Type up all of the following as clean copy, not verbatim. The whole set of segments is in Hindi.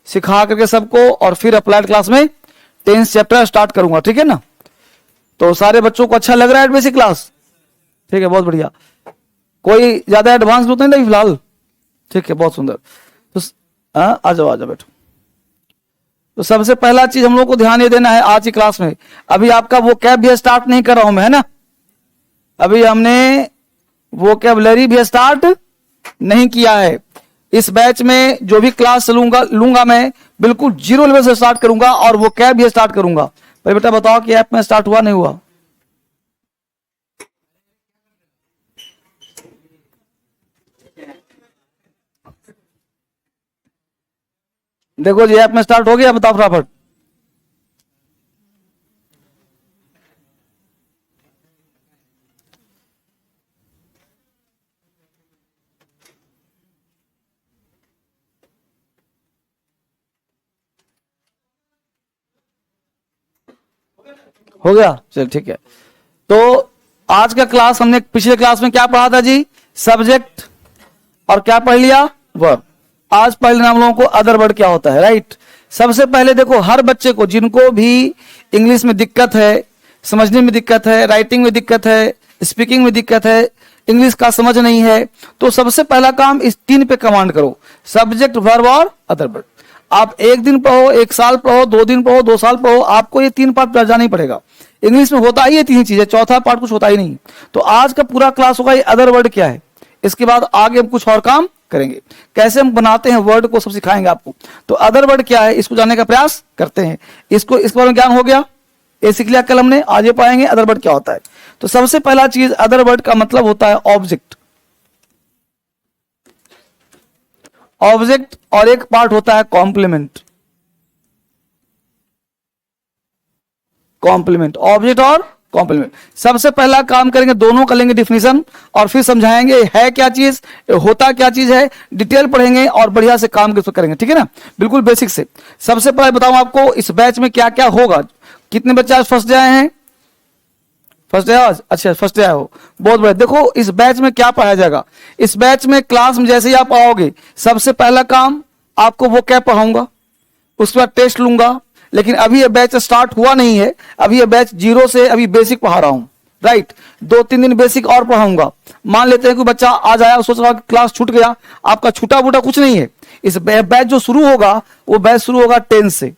सिखा करके सबको, और फिर अप्लाइड क्लास में 10th चैप्टर स्टार्ट करूंगा, ठीक है ना। तो सारे बच्चों को अच्छा लग रहा है बेसिक क्लास? ठीक है, बहुत बढ़िया। कोई ज्यादा एडवांस तो नहीं फिलहाल? ठीक है, बहुत सुंदर। तो आ जाओ बैठो। तो सबसे पहला चीज हम लोग को ध्यान ये देना है आज की क्लास में, अभी आपका वोकैब भी स्टार्ट नहीं कर रहा हूं मैं, है ना। अभी हमने वोकैबुलरी भी स्टार्ट नहीं किया है। इस बैच में जो भी क्लास लूंगा मैं बिल्कुल 0 लेवल से स्टार्ट करूंगा और वोकैब भी स्टार्ट करूंगा। भाई बेटा बताओ कि ऐप में स्टार्ट हुआ नहीं हुआ? देखो जी, ऐप में स्टार्ट हो गया, बताओ फटाफट। हो गया, चल ठीक है। तो आज का क्लास हमने पिछले क्लास में क्या पढ़ा था जी? सब्जेक्ट, और क्या पढ़ लिया? वर्ब। आज पढ़ लेना हम लोगों को अदर वर्ड क्या होता है, राइट। सबसे पहले देखो, हर बच्चे को जिनको भी इंग्लिश में दिक्कत है, समझने में दिक्कत है, राइटिंग में दिक्कत है, स्पीकिंग में दिक्कत है, इंग्लिश का समझ नहीं है, तो सबसे पहला काम इस 3 पे कमांड करो, सब्जेक्ट, वर्ब और अदर वर्ड। आप 1 दिन पढ़ो, 1 साल पढ़ो, 2 दिन पढ़ो, 2 साल पढ़ो, आपको ये 3 पार्ट जाना ही पड़ेगा। इंग्लिश में होता ही ये 3 चीजें, चौथा पार्ट कुछ होता ही नहीं। तो आज का पूरा क्लास होगा ये अदर वर्ड क्या है। इसके बाद आगे हम कुछ और काम करेंगे, कैसे हम बनाते हैं वर्ड को, सब सिखाएंगे आपको। तो अदर वर्ड क्या है, इसको जानने का प्रयास करते हैं। इस बारे में ज्ञान हो गया, ये सीख लिया कल हमने, आज ये पाएंगे अदर वर्ड क्या होता है। तो सबसे पहला चीज, अदर वर्ड का मतलब होता है ऑब्जेक्ट। ऑब्जेक्ट और एक पार्ट होता है कॉम्प्लीमेंट। कॉम्प्लीमेंट, ऑब्जेक्ट और कॉम्प्लीमेंट। सबसे पहला काम करेंगे, दोनों कर लेंगे डिफिनीशन, और फिर समझाएंगे है क्या चीज, होता क्या चीज है, डिटेल पढ़ेंगे और बढ़िया से काम करेंगे, ठीक है ना, बिल्कुल बेसिक से। सबसे पहले बताऊं आपको इस बैच में क्या क्या होगा। कितने बच्चे आज फर्स्ट डे आए हैं? फर्स्ट डे आज, अच्छा फर्स्ट डे आए हो, बहुत बढ़िया। देखो इस बैच में क्या पढ़ाया जाएगा। इस बैच में क्लास में जैसे ही आप आओगे, सबसे पहला काम आपको वो क्या पढ़ाऊंगा, उसके बाद टेस्ट लूंगा। लेकिन अभी ये बैच स्टार्ट हुआ नहीं है, अभी ये बैच 0 से अभी बेसिक पढ़ा रहा हूं, राइट। 2-3 दिन बेसिक और पढ़ाऊंगा। मान लेते हैं कि बच्चा आज आया, सोच रहा क्लास छूट गया, आपका छूटा बूटा कुछ नहीं है। इस बैच जो शुरू होगा, वो बैच शुरू होगा 10 से।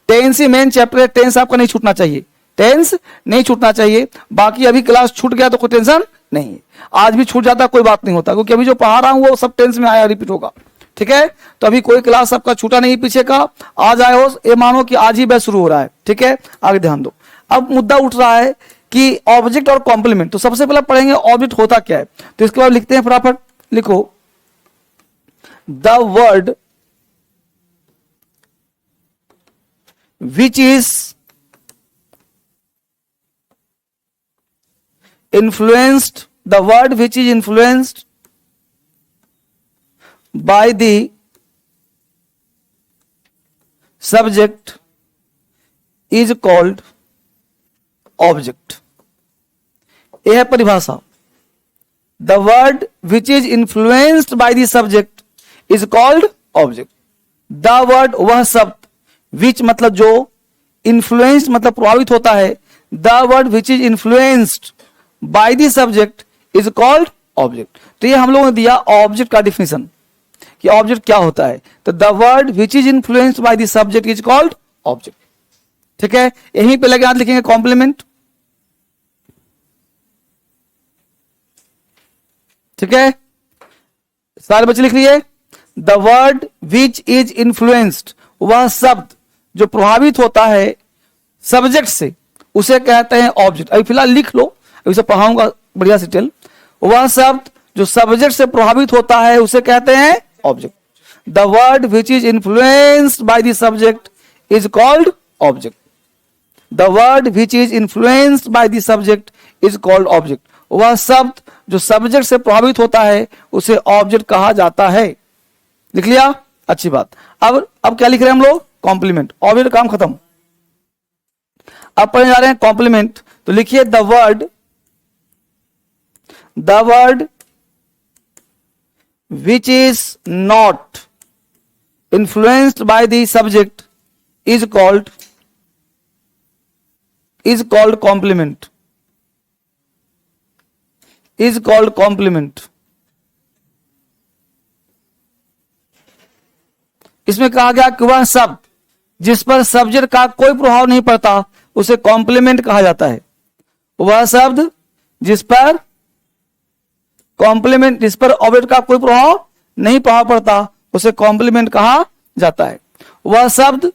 10 से मेन चैप्टर है, 10 आपका नहीं छूटना चाहिए, 10 नहीं छूटना चाहिए। बाकी अभी क्लास छूट गया तो कोई टेंशन नहीं है, आज भी छूट जाता कोई बात नहीं होता, क्योंकि अभी जो पढ़ा रहा हूं वो सब 10 में आया, रिपीट होगा, ठीक है। तो अभी कोई क्लास आपका छूटा नहीं पीछे का, आज आए हो ये मानो कि आज ही बैच शुरू हो रहा है, ठीक है। आगे ध्यान दो। अब मुद्दा उठ रहा है कि ऑब्जेक्ट और कॉम्प्लीमेंट। तो सबसे पहले पढ़ेंगे ऑब्जेक्ट होता क्या है। तो इसके बाद लिखते हैं, फटाफट लिखो, the word which is influenced, the word which is influenced by the subject is called object. यह है परिभाषा। The word which is influenced by the subject is called object. The word, वह शब्द, which मतलब जो, influenced मतलब प्रभावित होता है, the word which is influenced by the subject is called object. तो ये हम लोगों ने दिया ऑब्जेक्ट का डिफिनेशन कि ऑब्जेक्ट क्या होता है। तो the word which is influenced by the subject is called object, ठीक है। यहीं पे लगे हाथ लिखेंगे कॉम्प्लीमेंट, ठीक है। सारे बच्चे लिख लिए, the word which is influenced, वह शब्द जो प्रभावित होता है सब्जेक्ट से, उसे कहते हैं ऑब्जेक्ट। अभी फिलहाल लिख लो, अभी से पढ़ाऊंगा बढ़िया से टेल। वह शब्द जो सब्जेक्ट से प्रभावित होता है उसे कहते हैं object. The word which is influenced by the subject is called object. The word which is influenced by the subject is called object. वह शब्द जो सब्जेक्ट से प्रभावित होता है उसे ऑब्जेक्ट कहा जाता है। लिख लिया, अच्छी बात। अब क्या लिख रहे हैं हम लोग? कॉम्प्लीमेंट। ऑब्जेक्ट काम खत्म। अब पढ़ने जा रहे हैं कॉम्प्लीमेंट। तो लिखिए, the word which is not influenced by the subject is called complement, is called complement. इसमें कहा गया कि वह शब्द जिस पर सब्जेक्ट का कोई प्रभाव नहीं पड़ता उसे कॉम्प्लीमेंट कहा जाता है। वह शब्द जिस पर कॉम्प्लीमेंट, जिस पर ऑब्जेक्ट का कोई प्रभाव नहीं पड़ता उसे कॉम्प्लीमेंट कहा जाता है। वह शब्द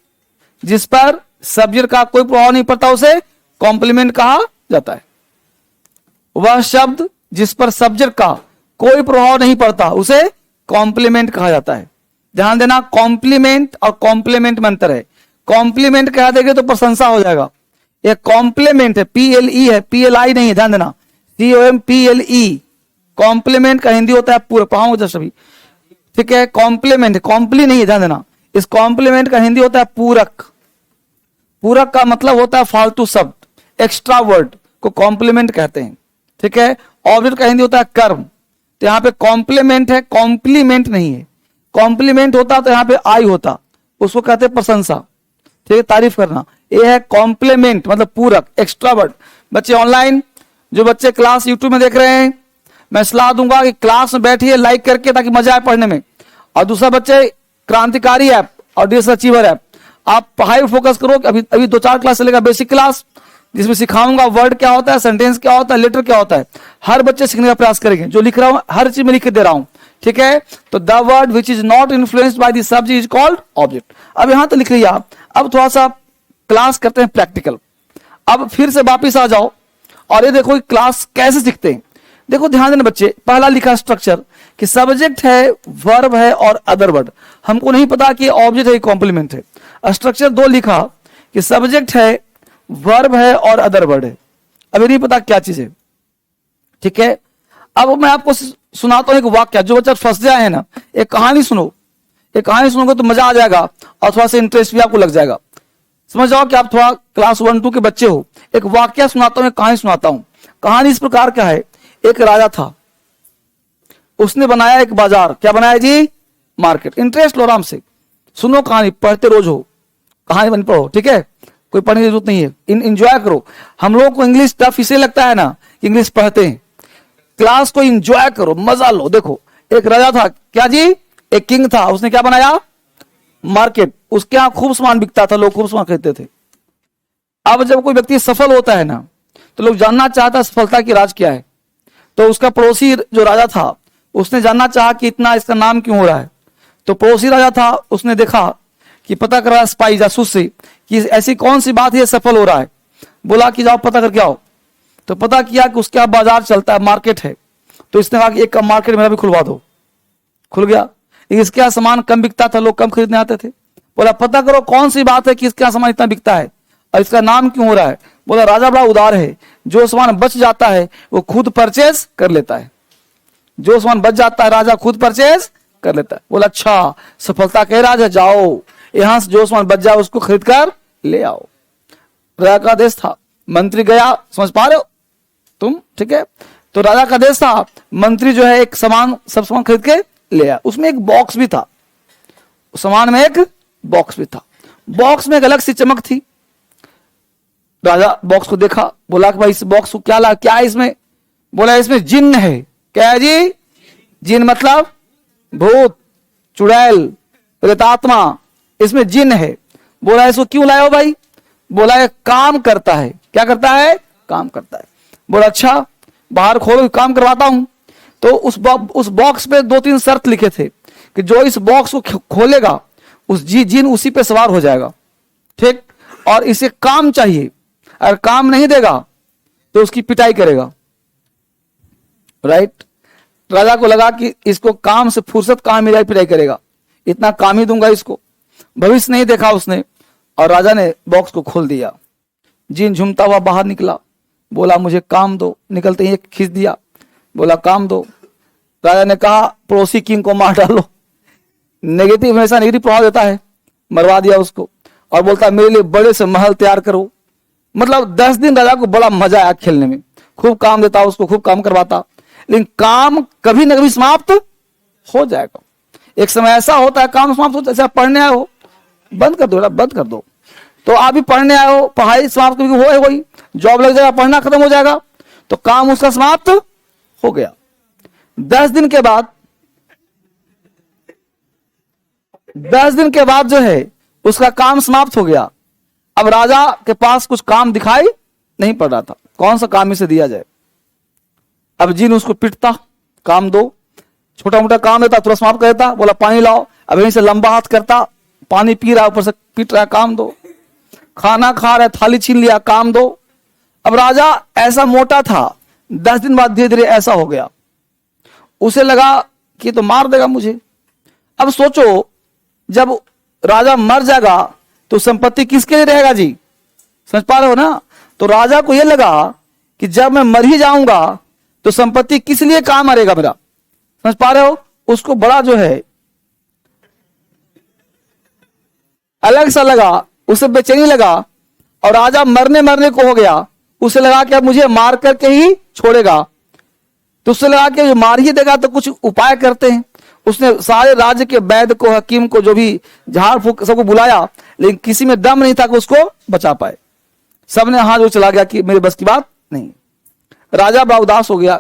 जिस पर सब्जेक्ट का कोई प्रभाव नहीं पड़ता उसे कॉम्प्लीमेंट कहा जाता है। वह शब्द जिस पर सब्जेक्ट का कोई प्रभाव नहीं पड़ता उसे कॉम्प्लीमेंट कहा जाता है। ध्यान देना, कॉम्प्लीमेंट और कॉम्प्लीमेंट में अंतर है। कॉम्प्लीमेंट कह देंगे तो प्रशंसा हो जाएगा, ये कॉम्प्लीमेंट है, PLE है, PLI नहीं है। ध्यान देना, COMPLE। कॉम्प्लीमेंट का हिंदी होता है पूरक, पढ़ाऊंगा जस्ट अभी, ठीक है। कॉम्प्लीमेंट है, कॉम्प्ली नहीं है, ध्यान देना। इस कॉम्प्लीमेंट का हिंदी होता है पूरक। पूरक का मतलब होता है फालतू शब्द, एक्स्ट्रा वर्ड को कॉम्प्लीमेंट कहते हैं, ठीक है। ऑब्जेक्ट का हिंदी होता है कर्म। तो यहाँ पे कॉम्प्लीमेंट है, कॉम्प्लीमेंट नहीं है। कॉम्प्लीमेंट होता तो यहाँ पे आई होता, उसको कहते हैं प्रशंसा, ठीक है, तारीफ करना। ये है कॉम्प्लीमेंट मतलब पूरक, एक्स्ट्रा वर्ड। बच्चे ऑनलाइन जो बच्चे क्लास यूट्यूब में देख रहे हैं, मैं सलाह दूंगा कि क्लास में बैठिए लाइक करके, ताकि मजा आए पढ़ने में। और दूसरा बच्चे क्रांतिकारी ऐप और DS अचीवर ऐप, आप पढ़ाई फोकस करो। अभी 2-4 क्लास चलेगा, बेसिक क्लास, जिसमें सिखाऊंगा वर्ड क्या होता है, सेंटेंस क्या होता है, लेटर क्या होता है। हर बच्चे सीखने का प्रयास करेंगे। जो लिख रहा हूं हर चीज में लिख के दे रहा हूं, ठीक है। तो the word which is not influenced by the subject is called object. अब यहां तो लिख रही आप। अब थोड़ा सा क्लास करते हैं प्रैक्टिकल। अब फिर से वापिस आ जाओ और ये देखो क्लास कैसे सीखते हैं। देखो ध्यान देना बच्चे, पहला लिखा स्ट्रक्चर कि सब्जेक्ट है, वर्ब है और अदर वर्ड। हमको नहीं पता कि ऑब्जेक्ट है कॉम्प्लीमेंट है। स्ट्रक्चर 2 लिखा कि सब्जेक्ट है, वर्ब है और अदर वर्ड है। अभी नहीं पता क्या चीज है, ठीक है। अब मैं आपको सुनाता हूं एक वाक्य। जो बच्चा फंस जाए है ना, एक कहानी सुनो। एक कहानी सुनोगे तो मजा आ जाएगा और थोड़ा सा इंटरेस्ट भी आपको लग जाएगा। समझ जाओ कि आप थोड़ा क्लास 1-2 के बच्चे हो। एक वाक्य सुनाता हूं, एक कहानी सुनाता हूं। कहानी इस प्रकार का है, एक राजा था, उसने बनाया एक बाजार। क्या बनाया जी? मार्केट। इंटरेस्ट लो, आराम से सुनो कहानी, पढ़ते रोज हो, कहानी बन पढ़ो, ठीक है। कोई पढ़ने की जरूरत नहीं है, इंजॉय करो। हम लोगों को इंग्लिश टफ इसलिए लगता है ना, इंग्लिश पढ़ते हैं। क्लास को इंजॉय करो, मजा लो। देखो एक राजा था, क्या जी? एक किंग था। उसने क्या बनाया? मार्केट। उसके यहां खूब सामान बिकता था, लोग खूब सामान खरीदते थे। अब जब कोई व्यक्ति सफल होता है ना, तो लोग जानना चाहता है सफलता की राज क्या है। तो उसका पड़ोसी जो राजा था, उसने जानना चाहा कि इतना इसका नाम क्यों हो रहा है। तो पड़ोसी राजा था, उसने देखा कि पता कर रहा है स्पाई, जासूस से, कि ऐसी कौन सी बात है सफल हो रहा है। बोला कि जाओ पता करके आओ। तो पता किया कि उसके यहाँ बाजार चलता है, मार्केट है। तो इसने कहा कि एक कम मार्केट मेरा भी खुलवा दो। खुल गया। लेकिन इसके यहाँ सामान कम बिकता था, लोग कम खरीदने आते थे। बोला पता करो कौन सी बात है कि इसके यहाँ सामान इतना बिकता है और इसका नाम क्यों हो रहा है। बोला राजा बड़ा उदार है, जो सामान बच जाता है वो खुद परचेज कर लेता है। जो सामान बच जाता है राजा खुद परचेज कर लेता है। बोला अच्छा, सफलता कह राज है, जाओ यहां से जो सामान बच जाए उसको खरीद कर ले आओ। राजा का आदेश था, मंत्री गया, समझ पा रहे हो तुम, ठीक है। तो राजा का आदेश था, मंत्री जो है एक सब सामान खरीद के ले आया। उसमें एक बॉक्स भी था, सामान में एक बॉक्स भी था। बॉक्स में एक अलग सी चमक थी। राजा बॉक्स को देखा, बोला कि भाई इस बॉक्स को क्या है इसमें। बोला इसमें जिन्न है। क्या है जी? जिन्न मतलब भूत, चुड़ैल, प्रेतात्मा, इसमें जिन्न है। बोला इसको क्यों लाए हो भाई। बोला ये काम करता है। क्या करता है? काम करता है। बोला अच्छा, बाहर खोलो, काम करवाता हूं। तो उस बॉक्स पे 2-3 शर्त लिखे थे कि जो इस बॉक्स को खोलेगा उस जिन उसी पे सवार हो जाएगा, ठीक। और इसे काम चाहिए, अगर काम नहीं देगा तो उसकी पिटाई करेगा, राइट। राजा को लगा कि इसको काम से फुर्सत कहां मिला, पिटाई करेगा, इतना काम ही दूंगा इसको। भविष्य नहीं देखा उसने, और राजा ने बॉक्स को खोल दिया। जिन झूमता हुआ बाहर निकला, बोला मुझे काम दो। निकलते ही खींच दिया, बोला काम दो। राजा ने कहा पड़ोसी किंग को मार डालो। नेगेटिव हमेशा नेगेटिव प्रभाव देता है, मरवा दिया उसको। और बोलता मेरे लिए बड़े से महल तैयार करो। मतलब 10 दिन राजा को बड़ा मजा आया खेलने में, खूब काम देता उसको, खूब काम करवाता। लेकिन काम कभी न कभी समाप्त हो जाएगा। एक समय ऐसा होता है काम समाप्त होता है, जैसे आप पढ़ने आए हो, बंद कर दो, बंद कर दो। तो आप भी पढ़ने आए हो, पढ़ाई समाप्त हो गई, जॉब लग जाएगा, पढ़ना खत्म हो जाएगा, तो काम उसका समाप्त हो गया। 10 दिन के बाद, 10 दिन के बाद जो है उसका काम समाप्त हो गया। अब राजा के पास कुछ काम दिखाई नहीं पड़ रहा था, कौन सा काम इसे दिया जाए। अब जिन उसको पिटता, काम दो, छोटा मोटा काम देता, तुरंत समाप्त कर देता, बोला पानी लाओ, अब यहीं से लंबा हाथ करता, पानी पी रहा, ऊपर से पीट रहा, काम दो। खाना खा रहा, थाली छीन लिया, काम दो। अब राजा ऐसा मोटा था, 10 दिन बाद धीरे धीरे ऐसा हो गया, उसे लगा कि तो मार देगा मुझे। अब सोचो, जब राजा मर जाएगा तो संपत्ति किसके लिए रहेगा जी, समझ पा रहे हो ना। तो राजा को यह लगा कि जब मैं मर ही जाऊंगा तो संपत्ति किस लिए काम आएगा मेरा, समझ पा रहे हो। उसको बड़ा जो है अलग सा लगा, उसे बेचैनी लगा, और राजा मरने को हो गया। उसे लगा कि अब मुझे मार करके ही छोड़ेगा, तो उससे लगा कि मार ही देगा तो कुछ उपाय करते हैं। उसने सारे राज्य के वैद्य को, हकीम को, जो भी झाड़ फूक सबको बुलाया, लेकिन किसी में दम नहीं था कि उसको बचा पाए। सबने हाथ जो चला गया कि मेरे बस की बात नहीं। राजा बड़ा उदास हो गया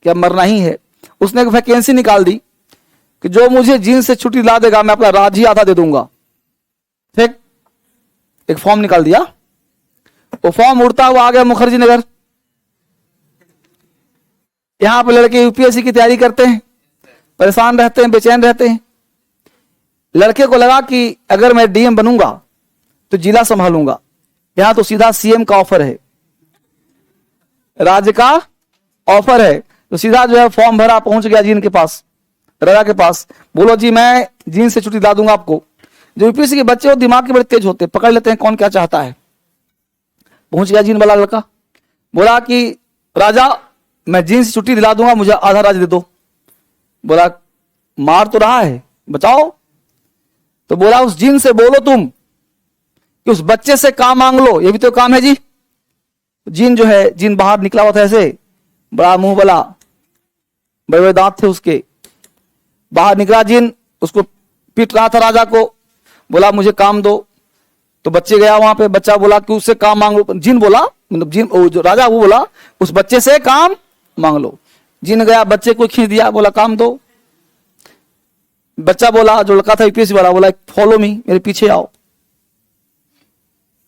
कि अब मरना ही है। उसने एक वैकेंसी निकाल दी कि जो मुझे जेल से छुट्टी ला देगा मैं अपना राज्य ही आधा दे दूंगा। ठीक, एक फॉर्म निकाल दिया, वो फॉर्म उड़ता हुआ आ गया मुखर्जी नगर। यहां पर लड़के यूपीएससी की तैयारी करते हैं, परेशान रहते हैं, बेचैन रहते हैं। लड़के को लगा कि अगर मैं डीएम बनूंगा तो जिला संभालूंगा, यहां तो सीधा सीएम का ऑफर है, राज्य का ऑफर है। तो सीधा जो है फॉर्म भरा, पहुंच गया जीन के पास, राजा के पास। बोलो जी मैं जीन से छुट्टी ला दूंगा आपको। जो यूपीएससी के बच्चे हो दिमाग के बड़े तेज होते, पकड़ लेते हैं कौन क्या चाहता है। पहुंच गया जीन वाला लड़का, बोला कि राजा मैं जीन से छुट्टी दिला दूंगा, मुझे आधा राज्य दे दो। बोला मार तो रहा है, बचाओ। तो बोला उस जिन से बोलो तुम कि उस बच्चे से काम मांग लो, ये भी तो काम है जी। जिन जो है, जिन बाहर निकला हुआ था ऐसे, बड़ा मुंह वाला, बड़े बड़े दांत थे उसके। बाहर निकला जिन, उसको पीट रहा था राजा को, बोला मुझे काम दो। तो बच्चे गया वहां पे, बच्चा बोला कि उससे काम मांग लो। जिन बोला, मतलब जिन जो राजा वो बोला उस बच्चे से काम मांग लो। जिन गया, बच्चे को खींच दिया, बोला काम दो। बच्चा बोला, जो लड़का था यूपीएससी वाला, बोला फॉलो मी, मेरे पीछे आओ,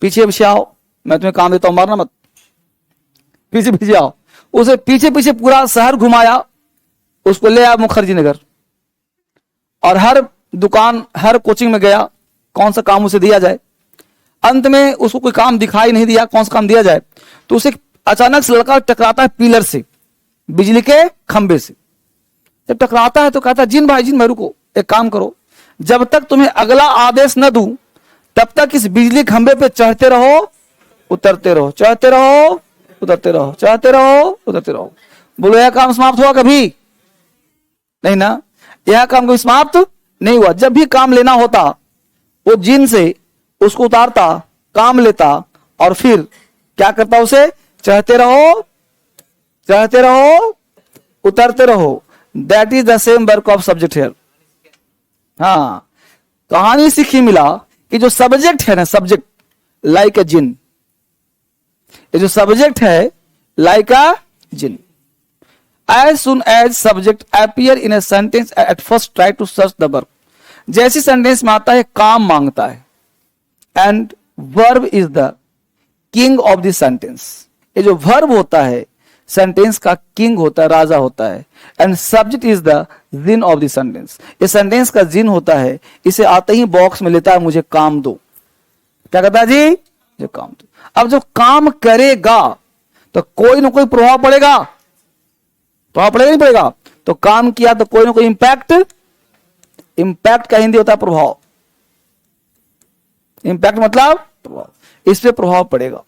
पीछे पीछे आओ, मैं तुम्हें काम देता हूं, मारना मत, पीछे पीछे आओ। उसे पीछे पीछे पूरा शहर घुमाया, उसको ले आया मुखर्जी नगर, और हर दुकान, हर कोचिंग में गया, कौन सा काम उसे दिया जाए। अंत में उसको कोई काम दिखाई नहीं दिया, कौन सा काम दिया जाए। तो उसे अचानक से लड़का टकराता है पिलर से, बिजली के खंबे से। जब टकराता है तो कहता है जिन भाई रुको, एक काम करो, जब तक तुम्हें अगला आदेश न दूं तब तक इस बिजली खंबे पे चढ़ते रहो, उतरते रहो, चढ़ते रहो, उतरते रहो, चढ़ते रहो, उतरते रहो। बोलो यह काम समाप्त हुआ कभी नहीं ना, यह काम कभी समाप्त नहीं हुआ। जब भी काम लेना होता वो जिन से उसको उतारता, काम लेता, और फिर क्या करता, उसे चढ़ते रहो, चढ़ते रहो, उतरते रहो। That is the same work of subject here. हाँ, कहानी सीखी मिला कि जो सब्जेक्ट है ना, सब्जेक्ट लाइक ए जिन, ये जो सब्जेक्ट है लाइक अ जिन। As soon as subject appear in a sentence at first try to search the verb. जैसी सेंटेंस में आता है काम मांगता है, and verb is the king of the sentence. ये जो वर्ब होता है सेंटेंस का किंग होता है, राजा होता है। एंड सब्जेक्ट इज द जिन ऑफ द सेंटेंस, ये सेंटेंस का जिन होता है। इसे आते ही बॉक्स में लेता है, मुझे काम दो। क्या कहता है जी, जो काम दो। अब जो काम करेगा तो कोई ना कोई प्रभाव पड़ेगा, प्रभाव पड़ेगा नहीं पड़ेगा। तो काम किया तो कोई ना कोई इंपैक्ट, इंपैक्ट का हिंदी होता है प्रभाव। इंपैक्ट मतलब प्रभाव, इस पे प्रभाव पड़ेगा।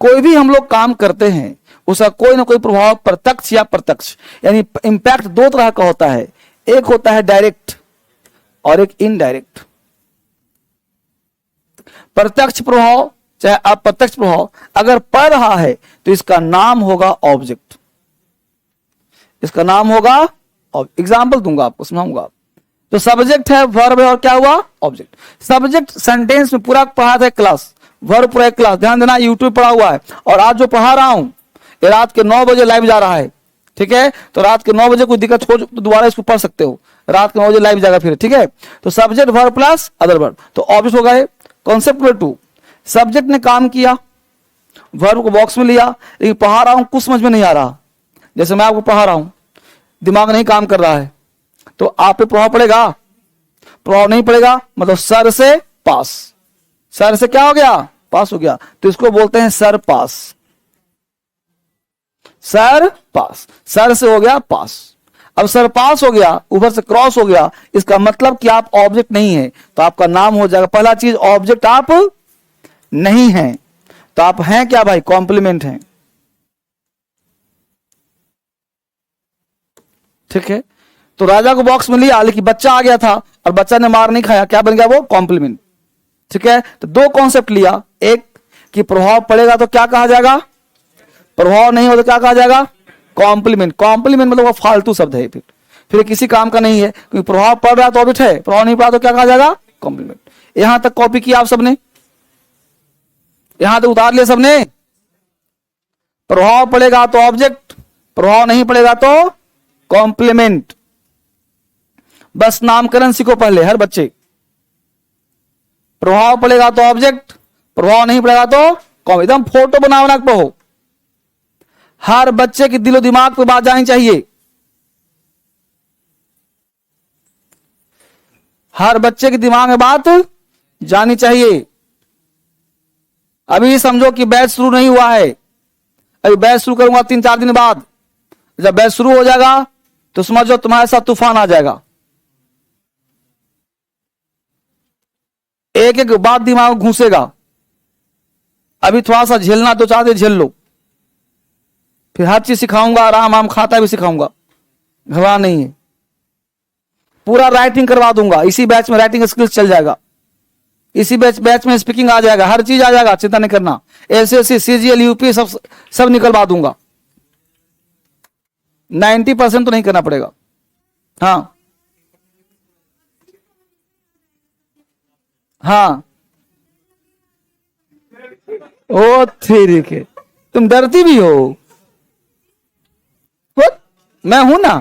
कोई भी हम लोग काम करते हैं उसका कोई ना कोई प्रभाव प्रत्यक्ष या प्रत्यक्ष, यानी इंपैक्ट दो तरह का होता है। एक होता है डायरेक्ट और एक इनडायरेक्ट। प्रत्यक्ष प्रभाव चाहे अप्रत्यक्ष प्रभाव अगर पड़ रहा है तो इसका नाम होगा ऑब्जेक्ट, इसका नाम होगा। एग्जाम्पल दूंगा आपको, समझाऊंगा। तो सब्जेक्ट है, वर्ब है और क्या हुआ ऑब्जेक्ट। सब्जेक्ट सेंटेंस में पूरा पढ़ा था क्लास, वर्ब पूरा एक क्लास, ध्यान देना यूट्यूब पढ़ा हुआ है। और आज जो पढ़ा रहा हूं ये रात के 9 बजे लाइव जा रहा है, ठीक है। तो रात के 9 बजे कोई दिक्कत हो तो दोबारा इसको पढ़ सकते हो, रात के 9 बजे लाइव जाएगा फिर, ठीक है। तो subject verb plus other verb, तो ऑब्जेक्ट हो गए। कॉन्सेप्ट नंबर 2, सब्जेक्ट ने काम किया, वर्ब को बॉक्स में लिया, लेकिन पढ़ा रहा हूं कुछ समझ में नहीं आ रहा, जैसे मैं आपको पढ़ा रहा हूं दिमाग नहीं काम कर रहा है, तो आप पे प्रभाव पड़ेगा, प्रभाव नहीं पड़ेगा मतलब सर से पास, सर से क्या हो गया पास हो गया, तो इसको बोलते हैं सर पास, सर पास, सर से हो गया पास। अब सर पास हो गया, ऊपर से क्रॉस हो गया, इसका मतलब कि आप ऑब्जेक्ट नहीं है, तो आपका नाम हो जाएगा, पहला चीज ऑब्जेक्ट आप नहीं है, तो आप हैं क्या भाई, कॉम्प्लीमेंट हैं, ठीक है। तो राजा को बॉक्स में लिया, लेकिन बच्चा आ गया था और बच्चा ने मार नहीं खाया, क्या बन गया वो कॉम्प्लीमेंट, ठीक है। तो दो कॉन्सेप्ट लिया, एक कि प्रभाव पड़ेगा तो क्या कहा जाएगा, प्रभाव नहीं हो तो क्या कहा जाएगा कॉम्प्लीमेंट। कॉम्प्लीमेंट मतलब वो फालतू शब्द है, फिर किसी काम का नहीं है, क्योंकि प्रभाव पड़ रहा तो ऑब्जेक्ट है, प्रभाव नहीं पड़ा तो क्या कहा जाएगा कॉम्प्लीमेंट। यहां तक कॉपी किया आप सबने, यहां तक उतार लिया सबने। प्रभाव पड़ेगा तो ऑब्जेक्ट, प्रभाव नहीं पड़ेगा तो कॉम्प्लीमेंट। बस नामकरण सीखो पहले हर बच्चे, प्रभाव पड़ेगा तो ऑब्जेक्ट, प्रभाव नहीं पड़ेगा तो एकदम फोटो बना बना पढ़ो, हर बच्चे की दिलो दिमाग पे बात जानी चाहिए, हर बच्चे के दिमाग में बात जानी चाहिए। अभी समझो कि बैच शुरू नहीं हुआ है, अभी बैच शुरू करूंगा 3-4 दिन बाद, जब बैच शुरू हो जाएगा तो समझो तुम्हारे साथ तूफान आ जाएगा, एक एक बात दिमाग में घुसेगा। अभी थोड़ा सा झेलना, 2-4 दिन झेल लो, फिर हर चीज सिखाऊंगा, आराम आम खाता भी सिखाऊंगा, घबरा नहीं है। पूरा राइटिंग करवा दूंगा, इसी बैच में राइटिंग स्किल्स चल जाएगा, इसी बैच में स्पीकिंग आ जाएगा, हर चीज आ जाएगा, चिंता नहीं करना। एसएससी सीजीएल यूपी सब निकलवा दूंगा, 90% तो नहीं करना पड़ेगा। हाँ हाँ, ओ ठीक है, तुम डरती भी हो, मैं हूं ना।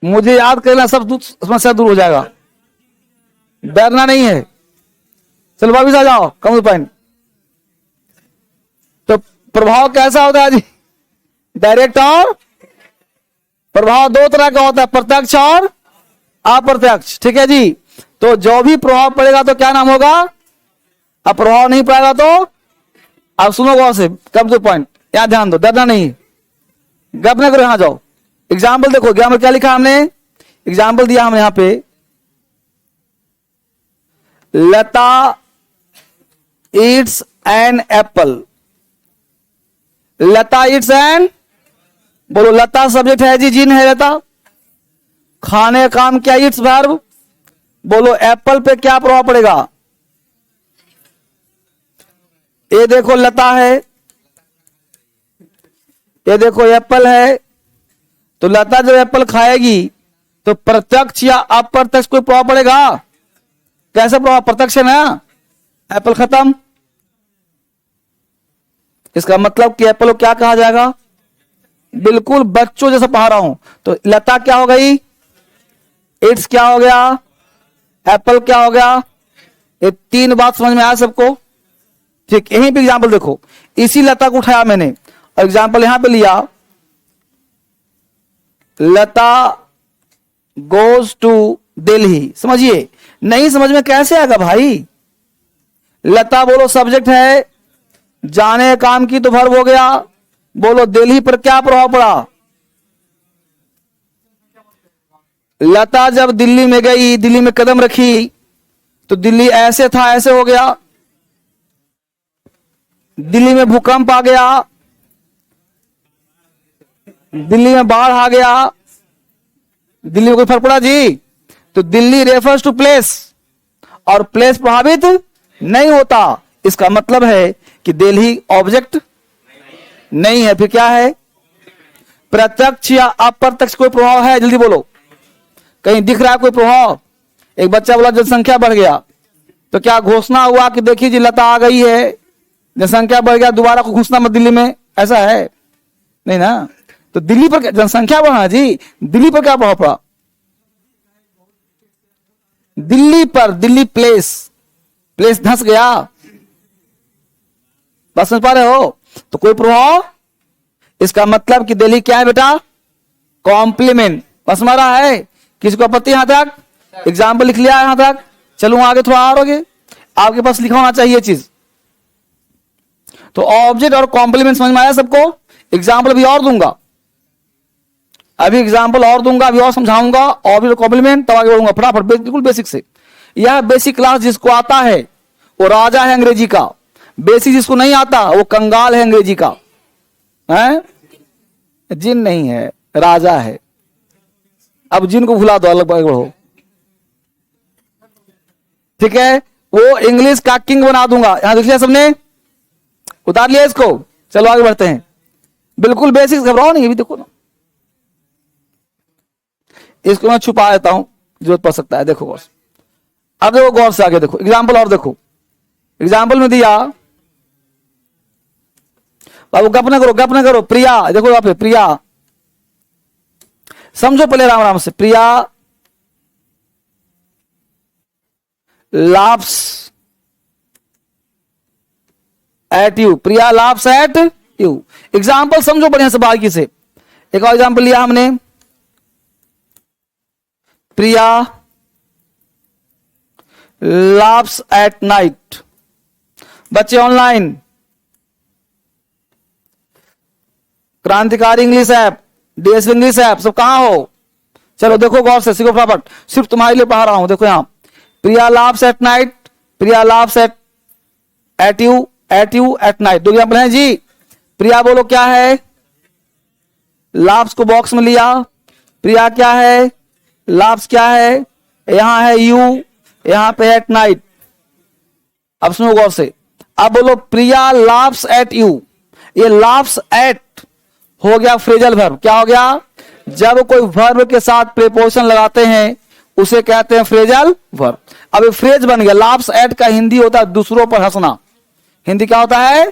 मुझे याद करना, सब समस्या दूर हो जाएगा, डरना नहीं है। चलो वापिस आ जाओ, कम पॉइंट। तो प्रभाव कैसा होता है जी, डायरेक्ट और प्रभाव दो तरह का होता है, प्रत्यक्ष और अप्रत्यक्ष, ठीक है जी। तो जो भी प्रभाव पड़ेगा तो क्या नाम होगा, अब प्रभाव नहीं पड़ेगा तो, अब सुनो गौर से, कम टू पॉइंट, यहां ध्यान दो, डरना नहीं, गप न करो, यहां जाओ। एग्जाम्पल देखो, एग्जाम्पल क्या लिखा हमने, एग्जाम्पल दिया हमने यहां पे, लता Yeats an apple, Lata Yeats N, बोलो लता सब्जेक्ट है जी, जिन है लता, खाने का काम क्या ईट्स वर्ब, बोलो एप्पल पे क्या प्रभाव पड़ेगा, ये देखो लता है, ये देखो एप्पल है, तो लता जब एप्पल खाएगी तो प्रत्यक्ष या अप्रत्यक्ष कोई प्रभाव पड़ेगा, कैसा प्रभाव, प्रत्यक्ष है ना, एप्पल खत्म। इसका मतलब कि एप्पल को क्या कहा जाएगा, बिल्कुल बच्चों जैसा पढ़ा रहा हूं, तो लता क्या हो गई, इट्स क्या हो गया, एप्पल क्या हो गया, ये 3 बात समझ में आया सबको, ठीक। यहीं पे एग्जाम्पल देखो, इसी लता को उठाया मैंने और एग्जाम्पल यहां पे लिया, लता गोज टू दिल्ली, समझिए, नहीं समझ में कैसे आएगा भाई, लता बोलो सब्जेक्ट है, जाने काम की तो वर्ब हो गया, बोलो दिल्ली पर क्या प्रभाव पड़ा, लता जब दिल्ली में गई, दिल्ली में कदम रखी, तो दिल्ली ऐसे था ऐसे हो गया, दिल्ली में भूकंप आ गया, दिल्ली में बाढ़ आ गया, दिल्ली में कोई फर्क पड़ा जी, तो दिल्ली रेफर्स टू प्लेस और प्लेस प्रभावित नहीं होता। इसका मतलब है कि दिल्ली ऑब्जेक्ट नहीं है। फिर क्या है? प्रत्यक्ष या अप्रत्यक्ष कोई प्रभाव है? जल्दी बोलो, कहीं दिख रहा है कोई प्रभाव? एक बच्चा बोला जनसंख्या बढ़ गया, तो क्या घोषणा हुआ कि देखिए जी लता आ गई है, जनसंख्या बढ़ गया, दोबारा को घुसना मत दिल्ली में? ऐसा है नहीं ना। तो दिल्ली पर जनसंख्या बढ़ा जी, दिल्ली पर क्या प्रभाव पड़ा? दिल्ली पर, दिल्ली प्लेस धंस गया। बात समझ पा रहे हो? तो कोई प्रभाव। इसका मतलब कि दिल्ली क्या है बेटा? कॉम्प्लीमेंट। बस हमारा है। किसी को आपत्ति यहां तक? एग्जाम्पल लिख लिया यहां तक? चलूंगा आगे, थोड़ा और आगे। आपके पास लिखा होना चाहिए चीज। तो ऑब्जेक्ट और कॉम्प्लीमेंट समझ में आया सबको? एग्जाम्पल भी और दूंगा, अभी एग्जाम्पल और दूंगा, अभी और समझाऊंगा ऑब्जेक्ट और कॉम्प्लीमेंट, तब आगे बढ़ूंगा फटाफट, बिल्कुल बेसिक से। यह बेसिक क्लास जिसको आता है वो राजा है अंग्रेजी का। बेसिक जिसको नहीं आता वो कंगाल है अंग्रेजी का। है? जिन नहीं है, राजा है। अब जिन को भुला दो, अलग बढ़ो, ठीक है? वो इंग्लिश का किंग बना दूंगा। यहां देख लिया सबने? उतार लिया इसको? चलो आगे बढ़ते हैं। बिल्कुल बेसिक, घबराओ नहीं। अभी देखो ना, इसको मैं छुपा देता हूं, जरूरत पड़ सकता है। देखो गौर से, अब देखो गौर से आगे देखो। एग्जाम्पल और देखो, एग्जाम्पल में दिया, बाबू गप ना करो, गप ना करो। प्रिया, देखो यहाँ पे प्रिया, समझो पहले राम राम से। Priya laughs at you, Priya laughs at you. Example समझो बढ़िया से, बाकी से। एक और एग्जाम्पल लिया हमने, प्रिया लाफ्स एट नाइट। बच्चे ऑनलाइन, क्रांतिकारी English app, DS English app, सब कहां हो? चलो देखो गौर से, सीखो फटाफट। सिर्फ तुम्हारे लिए पढ़ा रहा हूं। देखो यहां, Priya laughs at night, Priya laughs at you at night. दो एग्जाम्पल हैं जी। प्रिया बोलो क्या है? लाफ्स को बॉक्स में लिया। प्रिया क्या है? लाफ्स क्या है? यहां है यू, यहां पे एट नाइट। अब सुनो गौर से। अब बोलो प्रिया लाफ्स एट यू। ये लाफ्स एट हो गया फ्रेजल वर्ब। क्या हो गया? जब कोई वर्ब के साथ प्रीपोजिशन लगाते हैं उसे कहते हैं फ्रेजल वर्ब। अब ये फ्रेज बन गया। लाफ्स एट का हिंदी होता है दूसरों पर हंसना। हिंदी क्या होता है?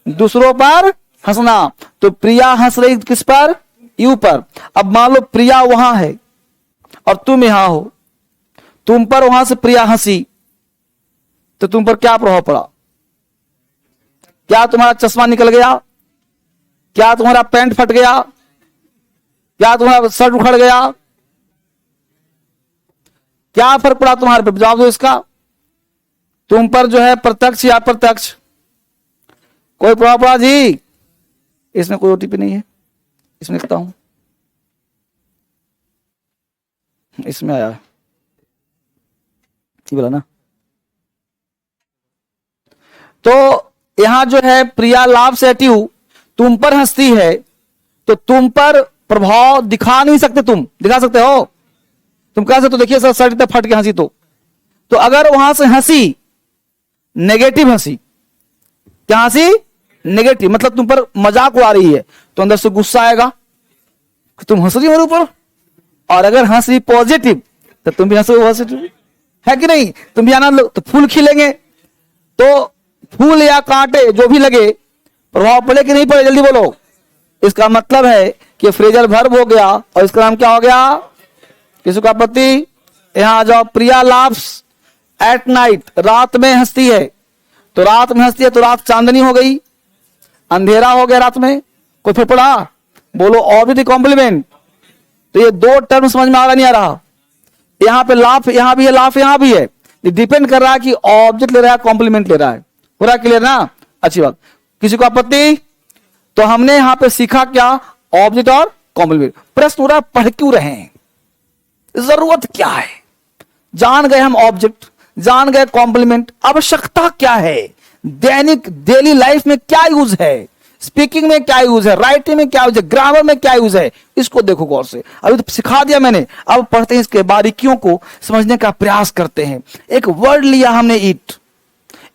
दूसरों पर हंसना। तो प्रिया हंस रही किस पर? यू पर। अब मान लो प्रिया वहां है और तुम यहां हो, तुम पर वहां से प्रिया हंसी, तो तुम पर क्या प्रभाव पड़ा? क्या तुम्हारा चश्मा निकल गया? क्या तुम्हारा पैंट फट गया? क्या तुम्हारा शर्ट उखड़ गया? क्या फर्क पड़ा तुम्हारे पे? जवाब दो इसका। तुम पर जो है प्रत्यक्ष या अप्रत्यक्ष कोई प्रभाव पड़ा जी? इसमें कोई ओटीपी नहीं है, इसमें लिखता हूं, इसमें आया है, बोला ना। तो यहां जो है प्रिया लाफ्स एट यू, तुम पर हंसती है, तो तुम पर प्रभाव दिखा नहीं सकते। तुम दिखा सकते हो? तुम कह सकते हो देखिए सर शर्ट इतना फट के हंसी, तो अगर वहां से हंसी नेगेटिव हंसी, क्या हंसी? नेगेटिव, मतलब तुम पर मजाक उड़ा रही है, तो अंदर से गुस्सा आएगा कि तुम हंस रही हो मेरे ऊपर। और अगर हंस रही पॉजिटिव तो तुम भी हंसोगे पॉजिटिव, है कि नहीं? तुम भी आनंद लो, तो फूल खिलेंगे। तो फूल या कांटे जो भी लगे, प्रभाव पड़े कि नहीं पड़े? जल्दी बोलो। इसका मतलब है कि फ्रेजल वर्ब हो गया और इसका नाम क्या हो गया? किसी का आपत्ति? यहां आ जाओ। प्रिया लाफ्स एट नाइट, रात में हंसती है, तो रात में हंसती है तो रात चांदनी हो गई, अंधेरा हो गया रात में। कोई फिर पड़ा? बोलो ऑब्जेक्ट कॉम्प्लीमेंट। तो ये दो टर्म समझ में आ रहा नहीं आ रहा? यहां पे लाफ यहां भी है, लाफ यहां भी है। डिपेंड कर रहा है कि ऑब्जेक्ट ले रहा है कॉम्प्लीमेंट ले रहा है। पूरा क्लियर ना? अच्छी बात। किसी को आपत्ति? तो हमने यहां पे सीखा क्या? ऑब्जेक्ट और कॉम्प्लीमेंट। प्रश्न हो रहा है पढ़ क्यों रहे हैं, जरूरत क्या है? जान गए हम ऑब्जेक्ट, जान गए कॉम्प्लीमेंट, आवश्यकता क्या है? दैनिक डेली लाइफ में क्या यूज है? स्पीकिंग में क्या यूज है, राइटिंग में क्या यूज है, ग्रामर में क्या यूज है, इसको देखो गौर से। अभी तो सिखा दिया मैंने, अब पढ़ते हैं इसके बारीकियों को समझने का प्रयास करते हैं। एक वर्ड लिया हमने ईट,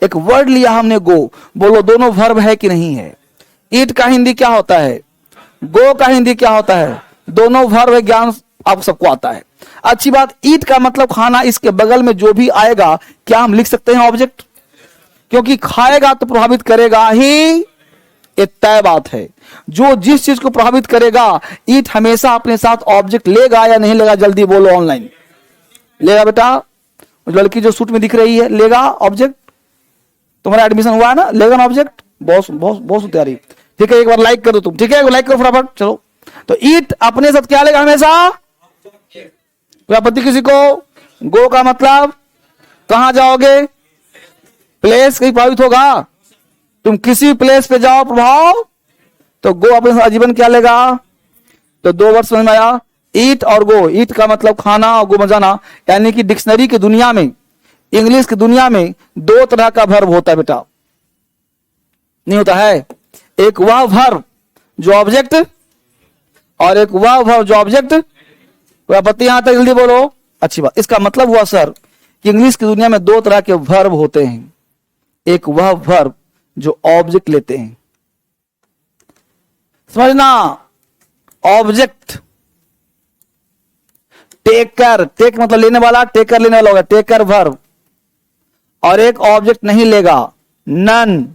एक वर्ड लिया हमने गो, बोलो दोनों वर्ब है कि नहीं है? ईट का हिंदी क्या होता है, गो का हिंदी क्या होता है? दोनों वर्ब है, ज्ञान आप सबको आता है। अच्छी बात, ईट का मतलब खाना, इसके बगल में जो भी आएगा क्या हम लिख सकते हैं ऑब्जेक्ट? क्योंकि खाएगा तो प्रभावित करेगा ही, ये तय बात है। जो जिस चीज को प्रभावित करेगा, ईट हमेशा अपने साथ ऑब्जेक्ट लेगा या नहीं लेगा? जल्दी बोलो, ऑनलाइन लेगा बेटा? लड़की जो सूट में दिख रही है, लेगा ऑब्जेक्ट? तुम्हारा एडमिशन हुआ है ना, लेगा ना ऑब्जेक्ट? बहुत बहुत बहुत तैयारी। ठीक है, एक बार लाइक कर दो तुम, ठीक है, लाइक करो फटाफट, चलो। तो ईट अपने साथ क्या लेगा हमेशा? कोई आपत्ति किसी को? गो का मतलब कहां जाओगे? प्लेस कहीं प्रभावित होगा, तुम किसी प्लेस पे जाओ प्रभाव, तो गो अपने साथ आजीवन क्या लेगा? तो 2 वर्ड समझ में आया, ईट और गो। ईट का मतलब खाना और गो में जाना, यानी कि डिक्शनरी की दुनिया में, इंग्लिश की दुनिया में 2 तरह का वर्ब होता है बेटा, नहीं होता है? एक वह वर्ब जो ऑब्जेक्ट, और एक वह वर्ब जो ऑब्जेक्ट। कोई आपत्ति यहां तक? जल्दी बोलो। अच्छी बात। इसका मतलब हुआ सर कि इंग्लिश की दुनिया में 2 तरह के वर्ब होते हैं, एक वह वर्ब जो ऑब्जेक्ट लेते हैं, समझना, ऑब्जेक्ट। टेकर, टेक मतलब लेने वाला, टेकर लेने वाला होगा, टेकर वर्ब। और एक ऑब्जेक्ट नहीं लेगा, नन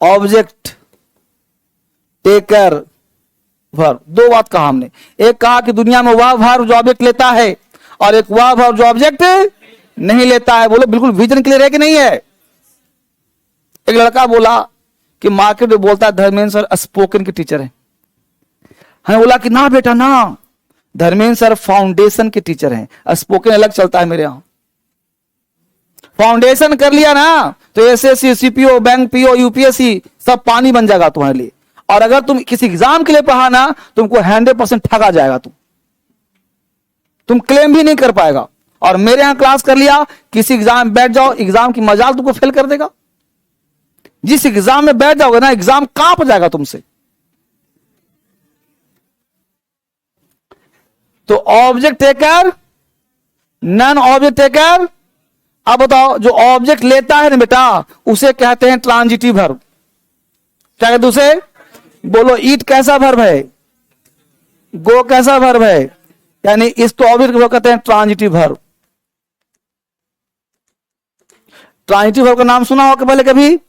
ऑब्जेक्ट टेकर वर्ब। 2 बात कहा हमने, एक कहा कि दुनिया में वह वर्ब जो ऑब्जेक्ट लेता है, और एक वह वर्ब जो ऑब्जेक्ट नहीं लेता है। बोलो बिल्कुल विजन क्लियर है कि नहीं है? एक लड़का बोला कि मार्केट में बोलता है धर्मेंद्र सर स्पोकन के टीचर है। हमें बोला कि ना बेटा ना, धर्मेंद्र सर फाउंडेशन के टीचर हैं, स्पोकन अलग चलता है मेरे यहां। फाउंडेशन कर लिया ना तो SSC, CPO, bank PO, UPSC सब पानी बन जाएगा तुम्हारे लिए। और अगर तुम किसी एग्जाम के लिए पढ़ा ना, तुमको 100% ठगा जाएगा, तुम क्लेम भी नहीं कर पाएगा। और मेरे यहां क्लास कर लिया, किसी एग्जाम में बैठ जाओ, एग्जाम की मजाल तुमको फेल कर देगा। जिस एग्जाम में बैठ जाओगे ना, एग्जाम कांप जाएगा तुमसे। तो object taker, non object taker. अब बताओ, जो ऑब्जेक्ट लेता है ना बेटा, उसे कहते हैं ट्रांजिटिव वर्ब। क्या कहते उसे? बोलो, ईट कैसा वर्ब है, गो कैसा वर्ब है? यानी इसको ऑब्जेक्ट को कहते हैं ट्रांजिटिव वर्ब। ट्रांजिटिव वर्ब का नाम सुना होगा पहले कभी?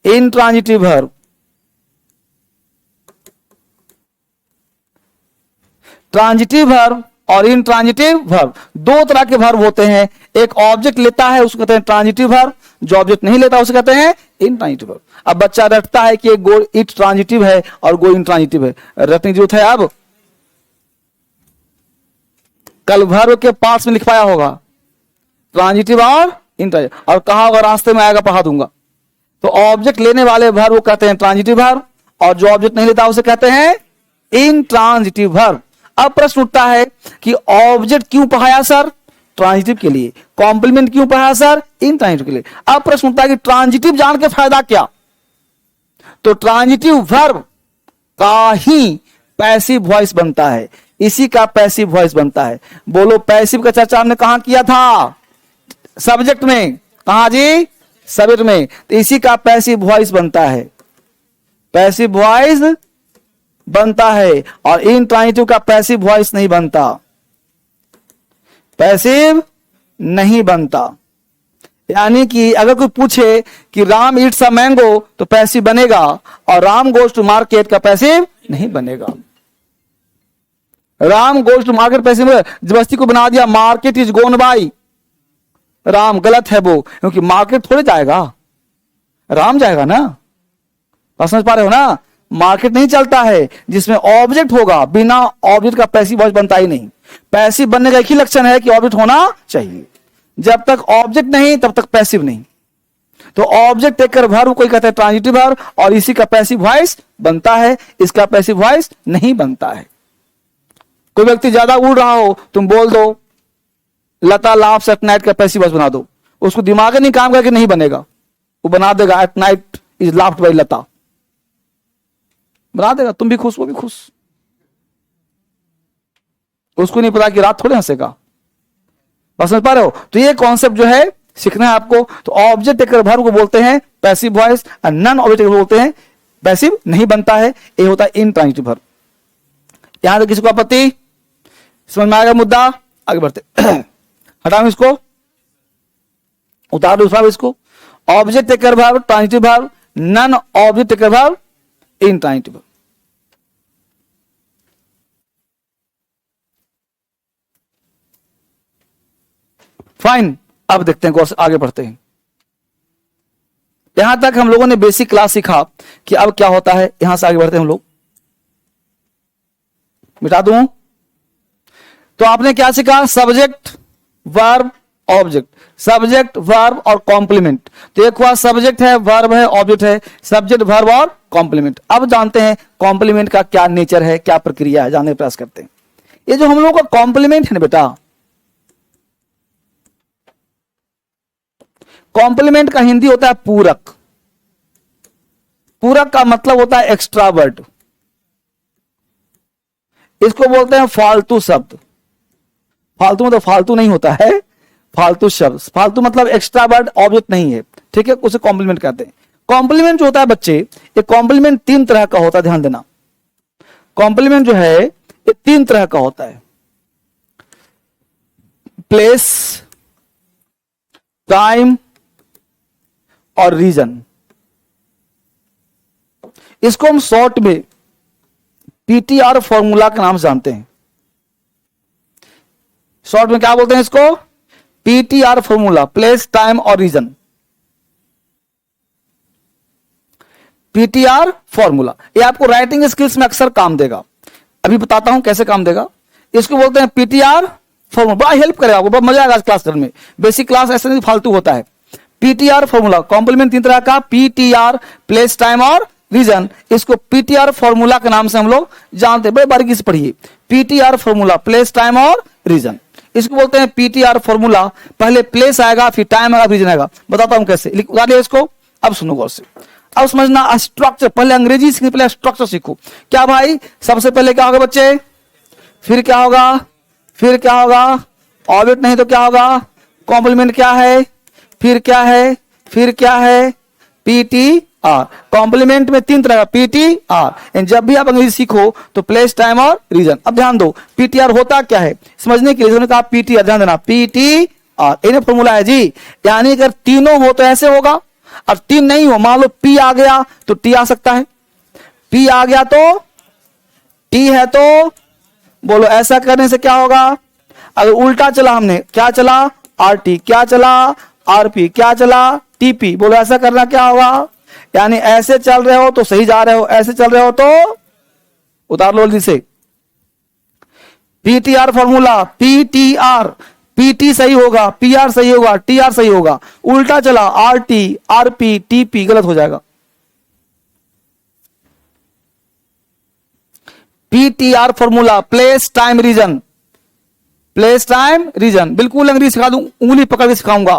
Intransitive verb. ट्रांजिटिव वर्ब और इनट्रांजिटिव वर्ब 2 तरह के वर्ब होते हैं। एक ऑब्जेक्ट लेता है उसको कहते हैं ट्रांजिटिव वर्ब, जो ऑब्जेक्ट नहीं लेता उसे कहते हैं इनट्रांजिटिव वर्ब। अब बच्चा रटता है कि गो इट ट्रांजिटिव है और गो इनट्रांजिटिव है, रटने की जरूरत है? अब कल वर्ब के पास में लिखवाया होगा ट्रांजिटिव और इनट्रांजिटिव, और कहा होगा रास्ते में आएगा पढ़ा दूंगा। तो ऑब्जेक्ट लेने वाले वर्ब को कहते हैं ट्रांजिटिव वर्ब, और जो ऑब्जेक्ट नहीं लेता उसे कहते हैं इनट्रांजिटिव वर्ब। अब प्रश्न उठता है कि ऑब्जेक्ट क्यों पढ़ाया सर? ट्रांजिटिव के लिए। कॉम्प्लीमेंट क्यों पढ़ाया सर? इनट्रांजिटिव के लिए। अब प्रश्न उठता है कि ट्रांजिटिव जान के फायदा क्या? तो ट्रांजिटिव वर्ब का ही पैसिव वॉइस बनता है, इसी का पैसिव वॉइस बनता है। बोलो, पैसिव का चर्चा हमने कहां किया था? सब्जेक्ट में। कहां जी? सब्जेक्ट में। तो इसी का पैसिव वॉइस बनता है, पैसिव वॉइस बनता है। और इनट्रांजिटिव का पैसिव वॉइस नहीं बनता, पैसिव नहीं बनता। यानी कि अगर कोई पूछे कि राम ईट्स अ मैंगो, तो पैसिव बनेगा, और राम गोज टू मार्केट का पैसिव नहीं बनेगा। Ram goes to market passive, जबरदस्ती को बना दिया market is gone by Ram, गलत है वो, क्योंकि मार्केट थोड़े जाएगा, राम जाएगा ना। बात समझ पा रहे हो ना? मार्केट नहीं चलता है जिसमें ऑब्जेक्ट होगा, बिना ऑब्जेक्ट का पैसिव वॉइस बनता ही नहीं। पैसिव बनने का एक ही लक्षण है कि ऑब्जेक्ट होना चाहिए। जब तक ऑब्जेक्ट नहीं तब तक पैसिव नहीं। तो ऑब्जेक्ट टेकर वर्ब कोई कहता है ट्रांजिटिव वर्ब, और इसी का पैसिव वॉइस बनता है, इसका पैसिव वॉइस नहीं बनता है। कोई व्यक्ति ज्यादा उड़ रहा हो, तुम बोल दो लता लाफ्स एट नाइट का पैसिव वॉइस बना दो, उसको दिमाग नहीं काम करके नहीं बनेगा, वो बना देगा at night is laughed by Lata. बना देगा, तुम भी खुश, वो भी खुश। उसको नहीं पता कि रात थोड़े हंसेगा। बस समझ पा रहे हो? तो ये कॉन्सेप्ट जो है सीखना है आपको। तो ऑब्जेक्ट टेकर वर्ब को बोलते हैं पैसिव वॉइस, और नॉन ऑब्जेक्ट टेकर बोलते हैं पैसिव नहीं बनता है, ये होता है इंट्रांजिटिव वर्ब। यहां तक किसी को आपत्ति? समझ में आएगा मुद्दा? आगे बढ़ते हटाओ इसको, उतार दो दूसरा इसको। Object taker verb transitive verb, non object taker verb intransitive verb. Fine, अब देखते हैं कोर्स, आगे बढ़ते हैं। यहां तक हम लोगों ने बेसिक क्लास सीखा कि अब क्या होता है। यहां से आगे बढ़ते हैं हम लोग। मिटा दूं तो आपने क्या सीखा? Subject verb object, subject verb और कॉम्प्लीमेंट। तो एक हुआ सब्जेक्ट है, वर्ब है, ऑब्जेक्ट है, सब्जेक्ट वर्ब और कॉम्प्लीमेंट। अब जानते हैं कॉम्प्लीमेंट का क्या नेचर है, क्या प्रक्रिया है, जानने का प्रयास करते हैं। ये जो हम लोगों का कॉम्प्लीमेंट है ना बेटा, कॉम्प्लीमेंट का हिंदी होता है पूरक। पूरक का मतलब होता है एक्स्ट्रा वर्ड। इसको बोलते हैं फालतू शब्द। फालतू मतलब फालतू नहीं होता है, फालतू शब्द। फालतू मतलब एक्स्ट्रा वर्ड, ऑब्जेक्ट नहीं है, ठीक है, उसे कॉम्प्लीमेंट कहते हैं। कॉम्प्लीमेंट जो होता है बच्चे, ये कॉम्प्लीमेंट तीन तरह का होता है, ध्यान देना। कॉम्प्लीमेंट जो है ये तीन तरह का होता है। प्लेस, टाइम और रीजन। इसको हम शॉर्ट में पीटीआर फॉर्मूला के नाम से जानते हैं। शॉर्ट में क्या बोलते हैं इसको? पीटीआर फॉर्मूला, प्लेस, टाइम और रीजन। पीटीआर फॉर्मूला ये आपको राइटिंग स्किल्स में अक्सर काम देगा। अभी बताता हूं कैसे काम देगा। इसको बोलते हैं पीटीआर फॉर्मूला। बड़ा हेल्प करेगा आपको, बड़ा मजा आएगा क्लास करने में। बेसिक क्लास ऐसे नहीं फालतू होता है। पीटीआर फॉर्मूला, कॉम्प्लीमेंट तीन तरह का, पीटीआर, प्लेस, टाइम और रीजन। इसको पीटीआर फॉर्मूला के नाम से हम लोग जानते हैं। बड़े बारीकी से पढ़िए, पीटीआर फॉर्मूला, प्लेस, टाइम और रीजन। इसको बोलते हैं पीटीआर फॉर्मूला। पहले प्लेस आएगा, फिर टाइम आएगा, रीजन आएगा। बताता हूं कैसे, उतार लिया इसको। अब सुनो गौर से, अब समझना स्ट्रक्चर। पहले अंग्रेजी सीखने, पहले स्ट्रक्चर सीखो। क्या भाई, सबसे पहले क्या होगा बच्चे? फिर क्या होगा? फिर क्या होगा? ऑब्जेक्ट नहीं तो क्या होगा? कॉम्प्लीमेंट क्या है? फिर क्या है? फिर क्या है? पीटीआर। कॉम्प्लीमेंट में तीन तरह का पीटीआर। जब भी आप अंग्रेजी सीखो तो प्लेस, टाइम और रीजन। अब ध्यान दो पीटीआर होता क्या है समझने के लिए कहा पीटीआर, ध्यान देना, पीटीआर इन्हें फॉर्मूला है जी। यानी अगर तीनों हो तो ऐसे होगा, और तीन नहीं हो, मान लो पी आ गया तो टी आ सकता है, पी आ गया तो टी है, तो बोलो ऐसा करने से क्या होगा? अगर उल्टा चला, हमने क्या चला? आर टी, क्या चला? आर पी, क्या चला? टीपी। बोलो ऐसा करना क्या होगा? यानी ऐसे चल रहे हो तो सही जा रहे हो, ऐसे चल रहे हो तो उतार लो जल्दी से। पीटीआर फॉर्मूला, पीटीआर, पीटी सही होगा, पीआर सही होगा, टीआर सही होगा। उल्टा चला R T, R P, TP गलत हो जाएगा। PTR formula, place, time, reason. Place, time, reason. बिल्कुल अंग्रेजी सिखा दूं, उंगली पकड़ के सिखाऊंगा।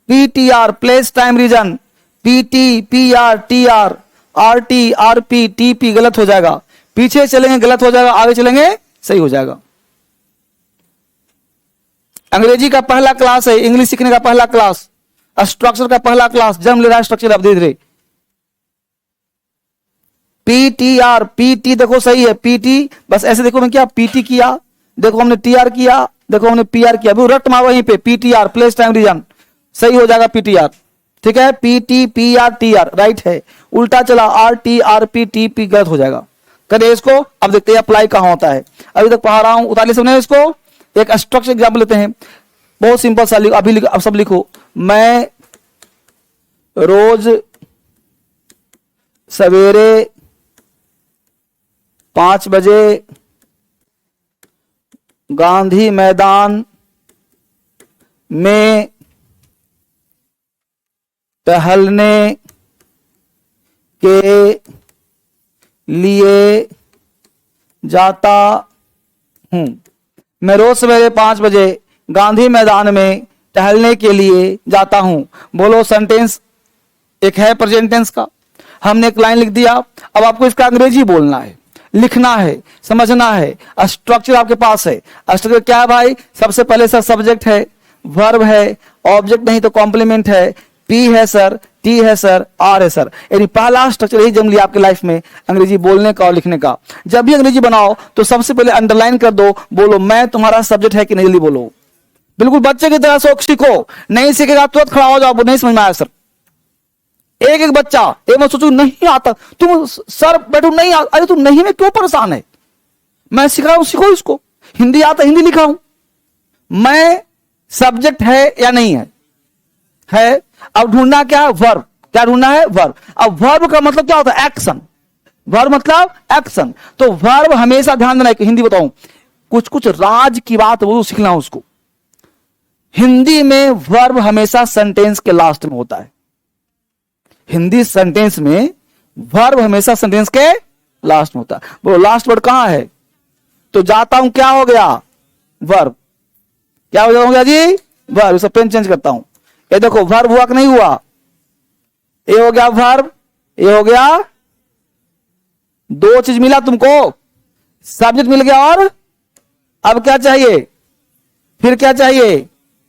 PTR, place, time, reason. PT, PR, TR, RT, RP, TP गलत हो जाएगा। पीछे चलेंगे गलत हो जाएगा, आगे चलेंगे सही हो जाएगा। अंग्रेजी का पहला क्लास है, इंग्लिश सीखने का पहला क्लास, स्ट्रक्चर का पहला क्लास, जन्म ले रहा है स्ट्रक्चर अब धीरे धीरे। पीटीआर, पीटी देखो सही है, पीटी बस ऐसे देखो, मैं क्या पीटी किया, देखो हमने टीआर किया, देखो हमने पीआर किया, अभी रट मार वहीं पे पीटीआर, प्लेस, टाइम, रीजन सही हो जाएगा पीटीआर। ठीक है, पीटी, पीआर, टीआर राइट है। उल्टा चला R T, R P, T P गलत हो जाएगा। करें इसको, अब देखते हैं अप्लाई कहां होता है। अभी तक पढ़ा रहा हूं, उतार सुने इसको। एक स्ट्रक्चर एग्जाम्पल लेते हैं, बहुत सिंपल सा लिखो, अभी अब सब लिखो। मैं रोज सवेरे 5 बजे गांधी मैदान में टहलने के लिए जाता हूं। मैं रोज सवेरे 5 बजे गांधी मैदान में टहलने के लिए जाता हूं। बोलो सेंटेंस एक है प्रेजेंट टेंस का, हमने एक लाइन लिख दिया, अब आपको इसका अंग्रेजी बोलना है, लिखना है, समझना है। स्ट्रक्चर आपके पास है। स्ट्रक्चर क्या है भाई? सबसे पहले सर सब्जेक्ट है, वर्ब है, ऑब्जेक्ट नहीं तो कॉम्प्लीमेंट है, पी है सर, टी है सर, आर है सर। यानी पहला स्ट्रक्चर यही जम लिया आपके लाइफ में अंग्रेजी बोलने का और लिखने का। जब भी अंग्रेजी बनाओ तो सबसे पहले अंडरलाइन कर दो, बोलो मैं तुम्हारा सब्जेक्ट है कि नहीं, जल्दी बोलो। बिल्कुल बच्चे की तरह से सीखो, नहीं सीखेगा तुरंत खड़ा हो जाओ, नहीं समझ में आया सर। एक एक बच्चा, एक मैं सोचू नहीं आता, तुम सर बैठो नहीं आता, अरे तुम नहीं में क्यों परेशान है, मैं सिखा रहा हूं, सीखो इसको। हिंदी आता, हिंदी लिखा हूं मैं, सब्जेक्ट है या नहीं है? है। अब ढूंढना क्या है? वर्ब। क्या ढूंढना है? वर्ब। अब वर्ब का मतलब क्या होता है? एक्शन। वर्ब मतलब एक्शन। तो वर्ब हमेशा ध्यान देना है। हिंदी बताऊं, कुछ कुछ राज की बात वो सीखना उसको। हिंदी में वर्ब हमेशा सेंटेंस के लास्ट में होता है। हिंदी सेंटेंस में वर्ब हमेशा सेंटेंस के लास्ट में होता है। वो लास्ट वर्ड कहां है? तो जाता हूं, क्या हो गया? वर्ब। क्या हो गया जी? वर्ब। इसका पेन चेंज करता हूं। ये देखो वर्ब हुआ कि नहीं हुआ? ये हो गया वर्ब, ये हो गया, दो चीज मिला तुमको, सब्जेक्ट मिल गया और अब क्या चाहिए? फिर क्या चाहिए?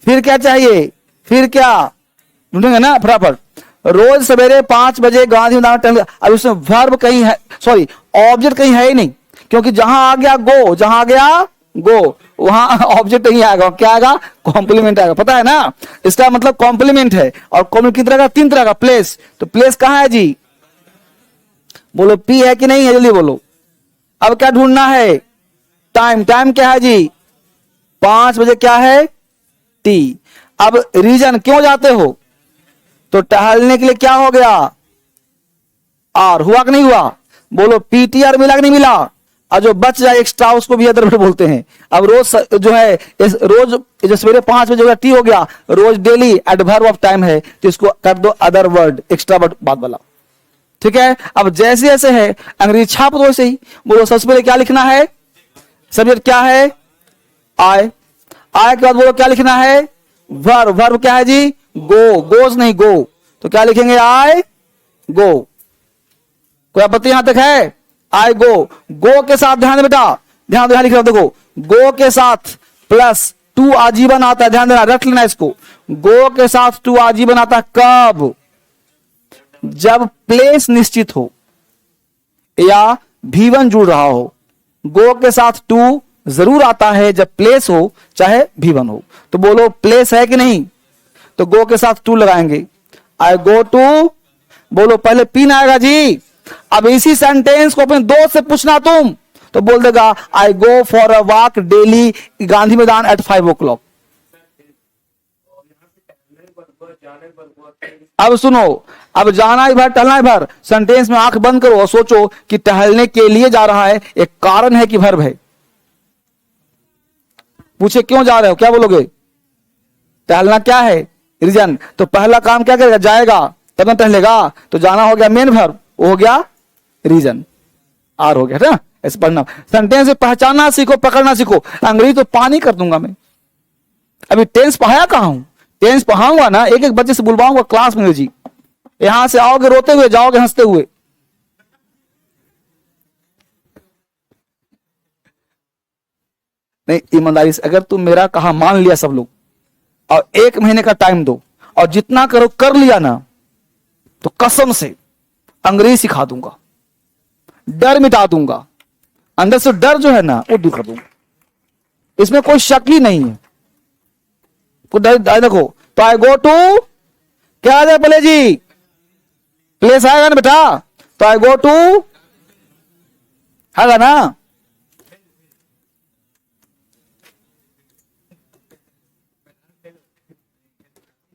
फिर क्या चाहिए? फिर क्या ढूंढेंगे ना फटाफट। रोज सवेरे 5 बजे गांधी मैदान। अब उसमें वर्ब कहीं है, सॉरी ऑब्जेक्ट कहीं है ही नहीं, क्योंकि जहां आ गया गो, जहां आ गया गो, वहां ऑब्जेक्ट नहीं आएगा। क्या आएगा? कॉम्प्लीमेंट आएगा। पता है ना, इसका मतलब कॉम्प्लीमेंट है। और कॉम्प्लीमेंट किस तरह का? 3 तरह का। प्लेस, तो प्लेस कहां है जी? बोलो पी है कि नहीं है, जल्दी बोलो। अब क्या ढूंढना है? टाइम। टाइम क्या है जी? 5 बजे। क्या है? टी। अब रीजन, क्यों जाते हो? तो टहलने के लिए। क्या हो गया? आर। हुआ कि नहीं हुआ? बोलो पीटीआर मिला कि नहीं मिला? और जो बच जाए एक्स्ट्रा उसको भी अदर वर्ड बोलते हैं। अब रोज जो है, रोज जो सवेरे 5 बजे होगा, टी हो गया, रोज डेली एडवर्ब ऑफ टाइम है, तो इसको कर दो अदर वर्ड, एक्स्ट्रा वर्ड बाद वाला। ठीक है। अब जैसे जैसे है अंग्रेजी छाप दो वैसे ही। बोलो सबसे पहले क्या लिखना है? सब्जेक्ट क्या है? आए। आए के बाद बोलो क्या लिखना है? वर्ब। वर्ब क्या है जी? गो। गोज नहीं, गो। तो क्या लिखेंगे? आई गो। कोई आपत्ति यहां तक है? आई गो। गो के साथ ध्यान दे बेटा, ध्यान दे, लिख रहा देखो, गो के साथ प्लस टू आजीवन आता है। ध्यान देना, रख लेना इसको। गो के साथ टू आजीवन आता है कब? जब प्लेस निश्चित हो या V1 जुड़ रहा हो। गो के साथ टू जरूर आता है जब प्लेस हो चाहे V1 हो। तो बोलो प्लेस है कि नहीं? तो गो के साथ टू लगाएंगे। आई गो टू। बोलो पहले पी ना आएगा जी। अब इसी सेंटेंस को अपने दोस्त से पूछना तुम, तो बोल देगा I go for a walk daily Gandhi Maidan at 5 o'clock। अब सुनो, अब जाना ही भर, टहलना ही भर। सेंटेंस में आंख बंद करो और सोचो कि टहलने के लिए जा रहा है, एक कारण है कि वर्ब है। पूछे क्यों जा रहे हो, क्या बोलोगे? टहलना क्या है? रीजन। तो पहला काम क्या करेगा? जाएगा तब ना टहलेगा। तो जाना हो गया मेन वर्ब, वो हो गया रीजन, आर हो गया ना। ऐसे पढ़ना, सेंटेंस से पहचानना सीखो, पकड़ना सीखो। अंग्रेजी तो पानी कर दूंगा मैं। अभी टेंस पढ़ाया कहां हूं? टेंस पढ़ाऊंगा ना, एक एक बच्चे से बुलवाऊंगा क्लास में जी। यहां से आओगे रोते हुए, जाओगे हंसते हुए। नहीं, ईमानदारी से अगर तुम मेरा कहा मान लिया सब लोग, और 1 महीने का टाइम दो, और जितना करो कर लिया ना, तो कसम से अंग्रेजी सिखा दूंगा, डर मिटा दूंगा, अंदर से डर जो है ना वो दूर कर दूंगा। इसमें कोई शक ही नहीं है। देखो, तो आई गो टू, क्या आ जाए पहले जी? प्लेस आएगा ना बेटा, तो आई गो टू आएगा ना।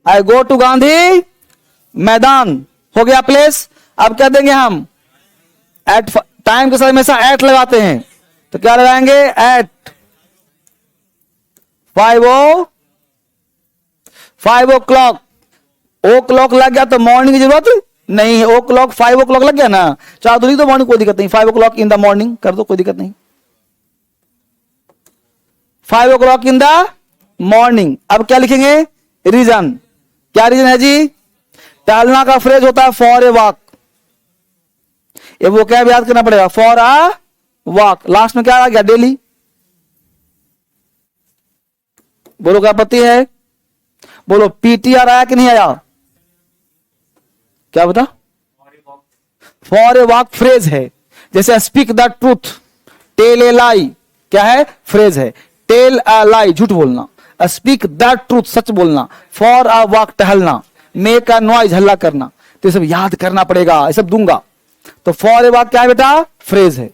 आई गो टू गांधी मैदान हो गया प्लेस। अब क्या देंगे हम? एट। टाइम के साथ हमेशा एट लगाते हैं, तो क्या लगाएंगे? Eight 5 o'clock। ओ क्लॉक लग गया तो मॉर्निंग की जरूरत नहीं है। ओ क्लॉक 5 o'clock लग गया ना, चार तो मॉर्निंग, कोई दिक्कत नहीं। 5 o'clock इन द मॉर्निंग कर दो, कोई दिक्कत नहीं। 5 o'clock इन द मॉर्निंग। अब क्या लिखेंगे? रीजन। क्या रीजन है जी? टहलना का फ्रेज होता है फॉर ए वॉक। ये वो क्या याद करना पड़ेगा, फॉर अ वॉक। लास्ट में क्या आ गया, डेली। बोलो क्या आपत्ति है, बोलो पीटीआर आया कि नहीं आया, क्या बता, फॉर ए वॉक फ्रेज है। जैसे speak the truth, tell a lie, क्या है, फ्रेज है। टेल अ लाई, झूठ बोलना। स्पीक द ट्रूथ, सच बोलना। फॉर अ वॉक, टहलना। मेक अ नॉइज, हल्ला करना। तो ये सब याद करना पड़ेगा, ये सब दूंगा। तो फॉर ए वॉक क्या है बेटा, फ्रेज है।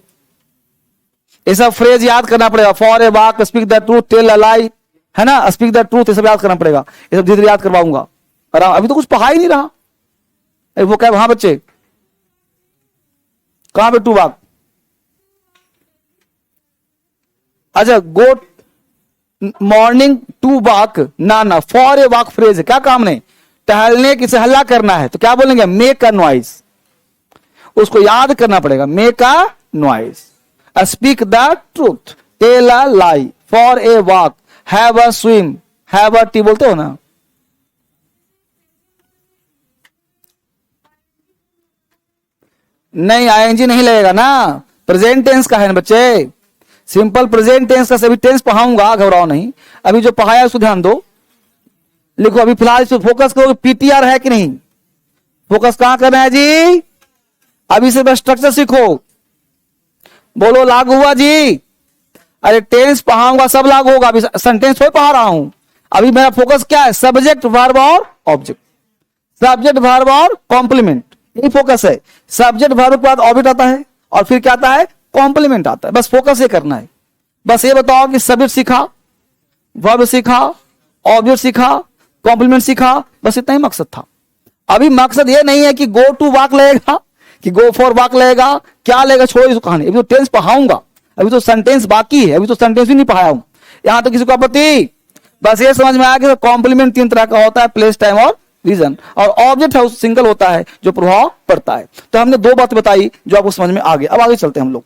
ये सब फ्रेज याद करना पड़ेगा। For a walk, speak the truth, tell a lie, है ना, स्पीक द ट्रूथ, ये सब याद करना पड़ेगा। ये सब धीरे धीरे याद करवाऊंगा। अभी तो कुछ पढ़ा ही नहीं रहा। वो क्या, वहां बच्चे कहां पे, टू वॉक। अच्छा, गो मॉर्निंग टू वॉक, ना फॉर ए वॉक फ्रेज है। क्या काम ने, टहलने किसे, हल्ला करना है, तो क्या बोलेंगे, मेक अ नॉइज। उसको याद करना पड़ेगा, make a noise. Speak the truth, tell a lie, for a walk, have a swim, have a tea, बोलते हो ना। नहीं, आईएनजी नहीं लगेगा ना, प्रेजेंट टेंस का है ना बच्चे। सिंपल प्रेजेंट टेंस का सभी टेंस पढ़ाऊंगा, घबराओ नहीं। अभी जो पढ़ाया उसको ध्यान दो, लिखो। अभी फिलहाल इस पर फोकस करो, पीटीआर है कि नहीं, फोकस कहां करना है जी। अभी से बस स्ट्रक्चर सीखो, बोलो लागू हुआ जी। अरे टेंस पढ़ाऊंगा, सब लागू होगा। अभी सेंटेंस थोड़ी पढ़ा रहा हूं। अभी मेरा फोकस क्या है, सब्जेक्ट, वर्ब और ऑब्जेक्ट। सब्जेक्ट, वर्ब और कॉम्प्लीमेंट, यही फोकस है। सब्जेक्ट वर्ब के बाद ऑब्जेक्ट आता है, और फिर क्या आता है, कॉम्प्लीमेंट आता है। बस फोकस ये करना है। बस ये बताओ कि सब्जेक्ट सीखा, वर्ब सीखा, ऑब्जेक्ट सीखा, कॉम्प्लीमेंट सीखा, बस इतना ही मकसद था। अभी मकसद ये नहीं है कि गो टू वॉक लगेगा, कि गो फॉर वॉक लगेगा, क्या लगेगा, छोड़ो इस कहानी। अभी तो टेंस पढ़ाऊंगा, अभी तो सेंटेंस बाकी है। अभी तो सेंटेंस भी नहीं पढ़ाया हूं। यहां तो किसी को आपत्ति, बस ये समझ में आया कि कॉम्प्लीमेंट तीन तरह का होता है, प्लेस, टाइम और रीजन। और ऑब्जेक्ट है सिंगल होता है, जो प्रभाव पड़ता है। तो हमने दो बातें बताई जो आपको समझ में आ गया। अब आगे चलते हैं हम लोग।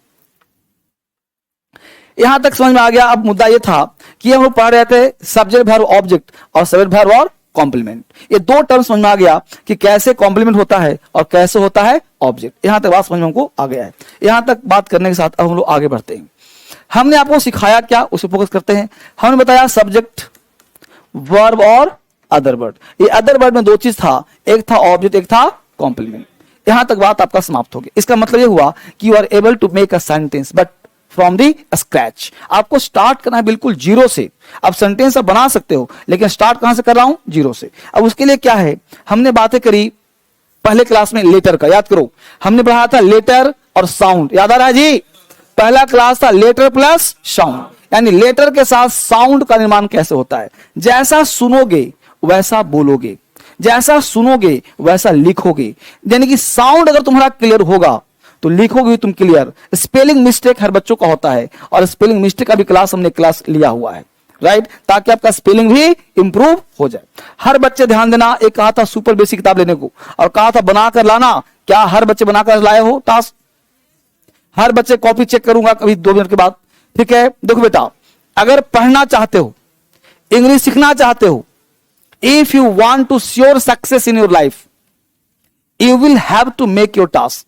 यहां तक समझ में आ गया। अब मुद्दा यह था कि हम लोग पढ़ रहे थे सब्जेक्ट, वर्ब, ऑब्जेक्ट, और सब्जेक्ट, वर्ब और कॉम्प्लीमेंट। ये दो टर्म समझ में आ गया कि कैसे कॉम्प्लीमेंट होता है और कैसे होता है ऑब्जेक्ट। यहां तक बात समझ में हमको आ गया है। यहां तक बात करने के साथ अब हम लोग आगे बढ़ते हैं। हमने आपको सिखाया क्या, उसे फोकस करते हैं। हमने बताया सब्जेक्ट, वर्ब और अदर वर्ड। ये अदर वर्ड में दो चीज था, एक था ऑब्जेक्ट, एक था कॉम्प्लीमेंट। यहां तक बात आपका समाप्त हो गया। इसका मतलब यह हुआ कि you are able to make a sentence but from the scratch. आपको स्टार्ट करना है बिल्कुल जीरो से। अब सेंटेंस आप बना सकते हो, लेकिन स्टार्ट कहां से कर रहा हूं, जीरो से। अब उसके लिए क्या है, हमने बातें करी पहले क्लास में लेटर का, याद करो। हमने पढ़ा था लेटर और साउंड, याद आ रहा है जी। पहला क्लास था लेटर प्लस साउंड, यानी लेटर के साथ साउंड का निर्माण कैसे होता है। जैसा सुनोगे वैसा बोलोगे, जैसा सुनोगे वैसा लिखोगे। यानी कि साउंड अगर तुम्हारा क्लियर होगा तो लिखोगे तुम क्लियर। स्पेलिंग मिस्टेक हर बच्चों का होता है, और स्पेलिंग मिस्टेक का भी हमने क्लास लिया हुआ है, राइट, ताकि आपका स्पेलिंग भी इंप्रूव हो जाए। हर बच्चे ध्यान देना, एक कहा था सुपर बेसिक किताब लेने को, और कहा था बनाकर लाना। क्या हर बच्चे बनाकर लाए हो टास्क? हर बच्चे कॉपी चेक करूंगा कभी 2 मिनट के बाद, ठीक है। देखो बेटा, अगर पढ़ना चाहते हो, इंग्लिश सीखना चाहते हो, if you want to sure success in your life, you will have to make your task.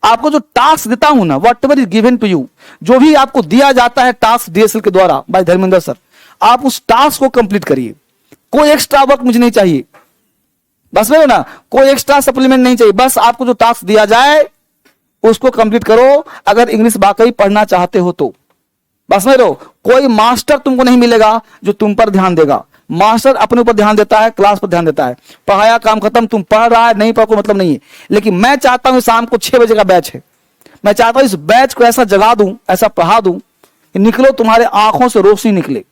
आपको जो टास्क देता हूं ना, whatever is given to you, जो भी आपको दिया जाता है टास्क डीएसएल के द्वारा बाय धर्मेंद्र सर, आप उस टास्क को कंप्लीट करिए। कोई एक्स्ट्रा वर्क मुझे नहीं चाहिए, बस में ना, कोई एक्स्ट्रा सप्लीमेंट नहीं चाहिए। बस आपको जो टास्क दिया जाए उसको कंप्लीट करो। अगर इंग्लिश वाकई पढ़ना चाहते हो तो बस में रहो। कोई मास्टर तुमको नहीं मिलेगा जो तुम पर ध्यान देगा। मास्टर अपने ऊपर ध्यान देता है, क्लास पर ध्यान देता है। पढ़ाया, काम खत्म, तुम पढ़ रहा है नहीं पढ़ को मतलब नहीं है। लेकिन मैं चाहता हूं शाम को 6 बजे का बैच है, मैं चाहता हूं इस बैच को ऐसा जगा दूं, ऐसा पढ़ा दूं कि निकलो तुम्हारे आंखों से रोशनी निकले,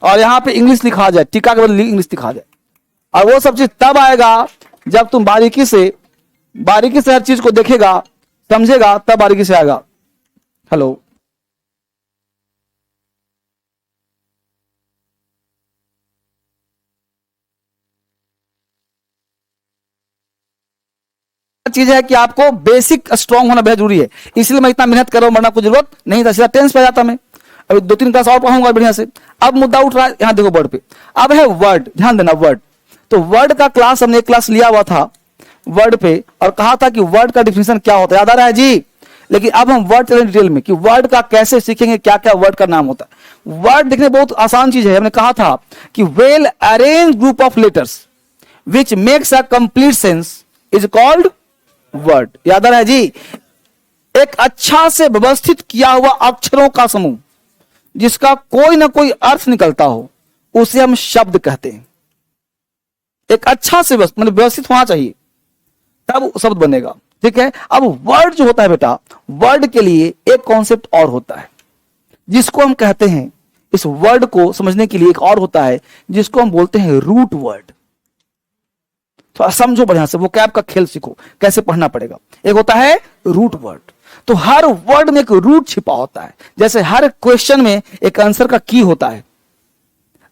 और यहां पे इंग्लिश लिखा जाए, टीका के बदले इंग्लिश लिखा जाए। और वो सब चीज तब आएगा जब तुम बारीकी से हर चीज को देखेगा, समझेगा, तब बारीकी से आएगा। हेलो, चीज है कि आपको बेसिक स्ट्रांग होना बेहद जरूरी है। इसलिए मैं इतना मेहनत कर रहा हूं, वरना कोई जरूरत नहीं था, सीधा टेंस पे जाता मैं। अभी 2-3 क्लास और पढ़ाऊंगा बढ़िया से। अब मुद्दा उठ रहा है, यहां देखो वर्ड पे। अब है वर्ड, ध्यान देना वर्ड। तो वर्ड का क्लास हमने एक क्लास लिया हुआ था, वर्ड पे और कहा था कि वर्ड का डिफिनेशन क्या होता है, याद आ रहा है जी। लेकिन अब हम वर्ड चलें डिटेल में कि वर्ड का कैसे सीखेंगे, क्या क्या वर्ड का नाम होता है। वर्ड देखने बहुत आसान चीज है। हमने कहा था कि well arrange group of letters which makes a complete sense is called word. याद आ रहा है जी। एक अच्छा से व्यवस्थित किया हुआ अक्षरों का समूह जिसका कोई ना कोई अर्थ निकलता हो उसे हम शब्द कहते हैं। एक अच्छा से मतलब व्यवस्थित होना चाहिए तब शब्द बनेगा, ठीक है। अब वर्ड जो होता है बेटा, वर्ड के लिए एक कॉन्सेप्ट और होता है जिसको हम कहते हैं, इस वर्ड को समझने के लिए एक और होता है जिसको हम बोलते हैं रूट वर्ड। तो समझो बढ़िया से, वो कैब का खेल सीखो कैसे पढ़ना पड़ेगा। एक होता है रूट वर्ड, तो हर वर्ड में एक रूट छिपा होता है। जैसे हर क्वेश्चन में एक आंसर का की होता है,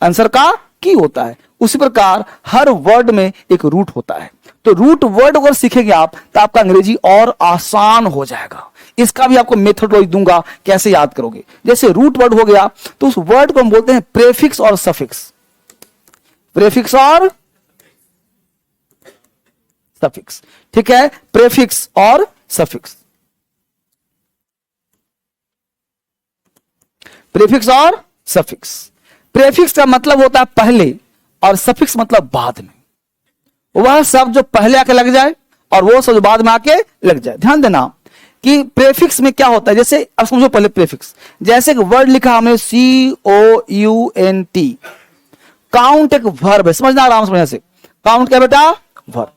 आंसर का की होता है, उसी प्रकार हर वर्ड में एक रूट होता है। तो रूट वर्ड अगर सीखेंगे आप तो आपका अंग्रेजी और आसान हो जाएगा। इसका भी आपको मेथोडोलॉजी दूंगा कैसे याद करोगे। जैसे रूट वर्ड हो गया तो उस वर्ड को हम बोलते हैं प्रेफिक्स और सफिक्स। प्रेफिक्स और सफिक्स, ठीक है। प्रेफिक्स और सफिक्स, प्रेफिक्स और सफिक्स। प्रेफिक्स का मतलब होता है पहले और सफिक्स मतलब बाद में। वह शब्द जो पहले आके लग जाए और वो शब्द बाद में आके लग जाए। ध्यान देना कि प्रेफिक्स में क्या होता है। जैसे अब समझो पहले प्रेफिक्स, जैसे एक वर्ड लिखा हमने COUNT, काउंट एक वर्ब है, समझना आराम से। से काउंट क्या बेटा, वर्ब।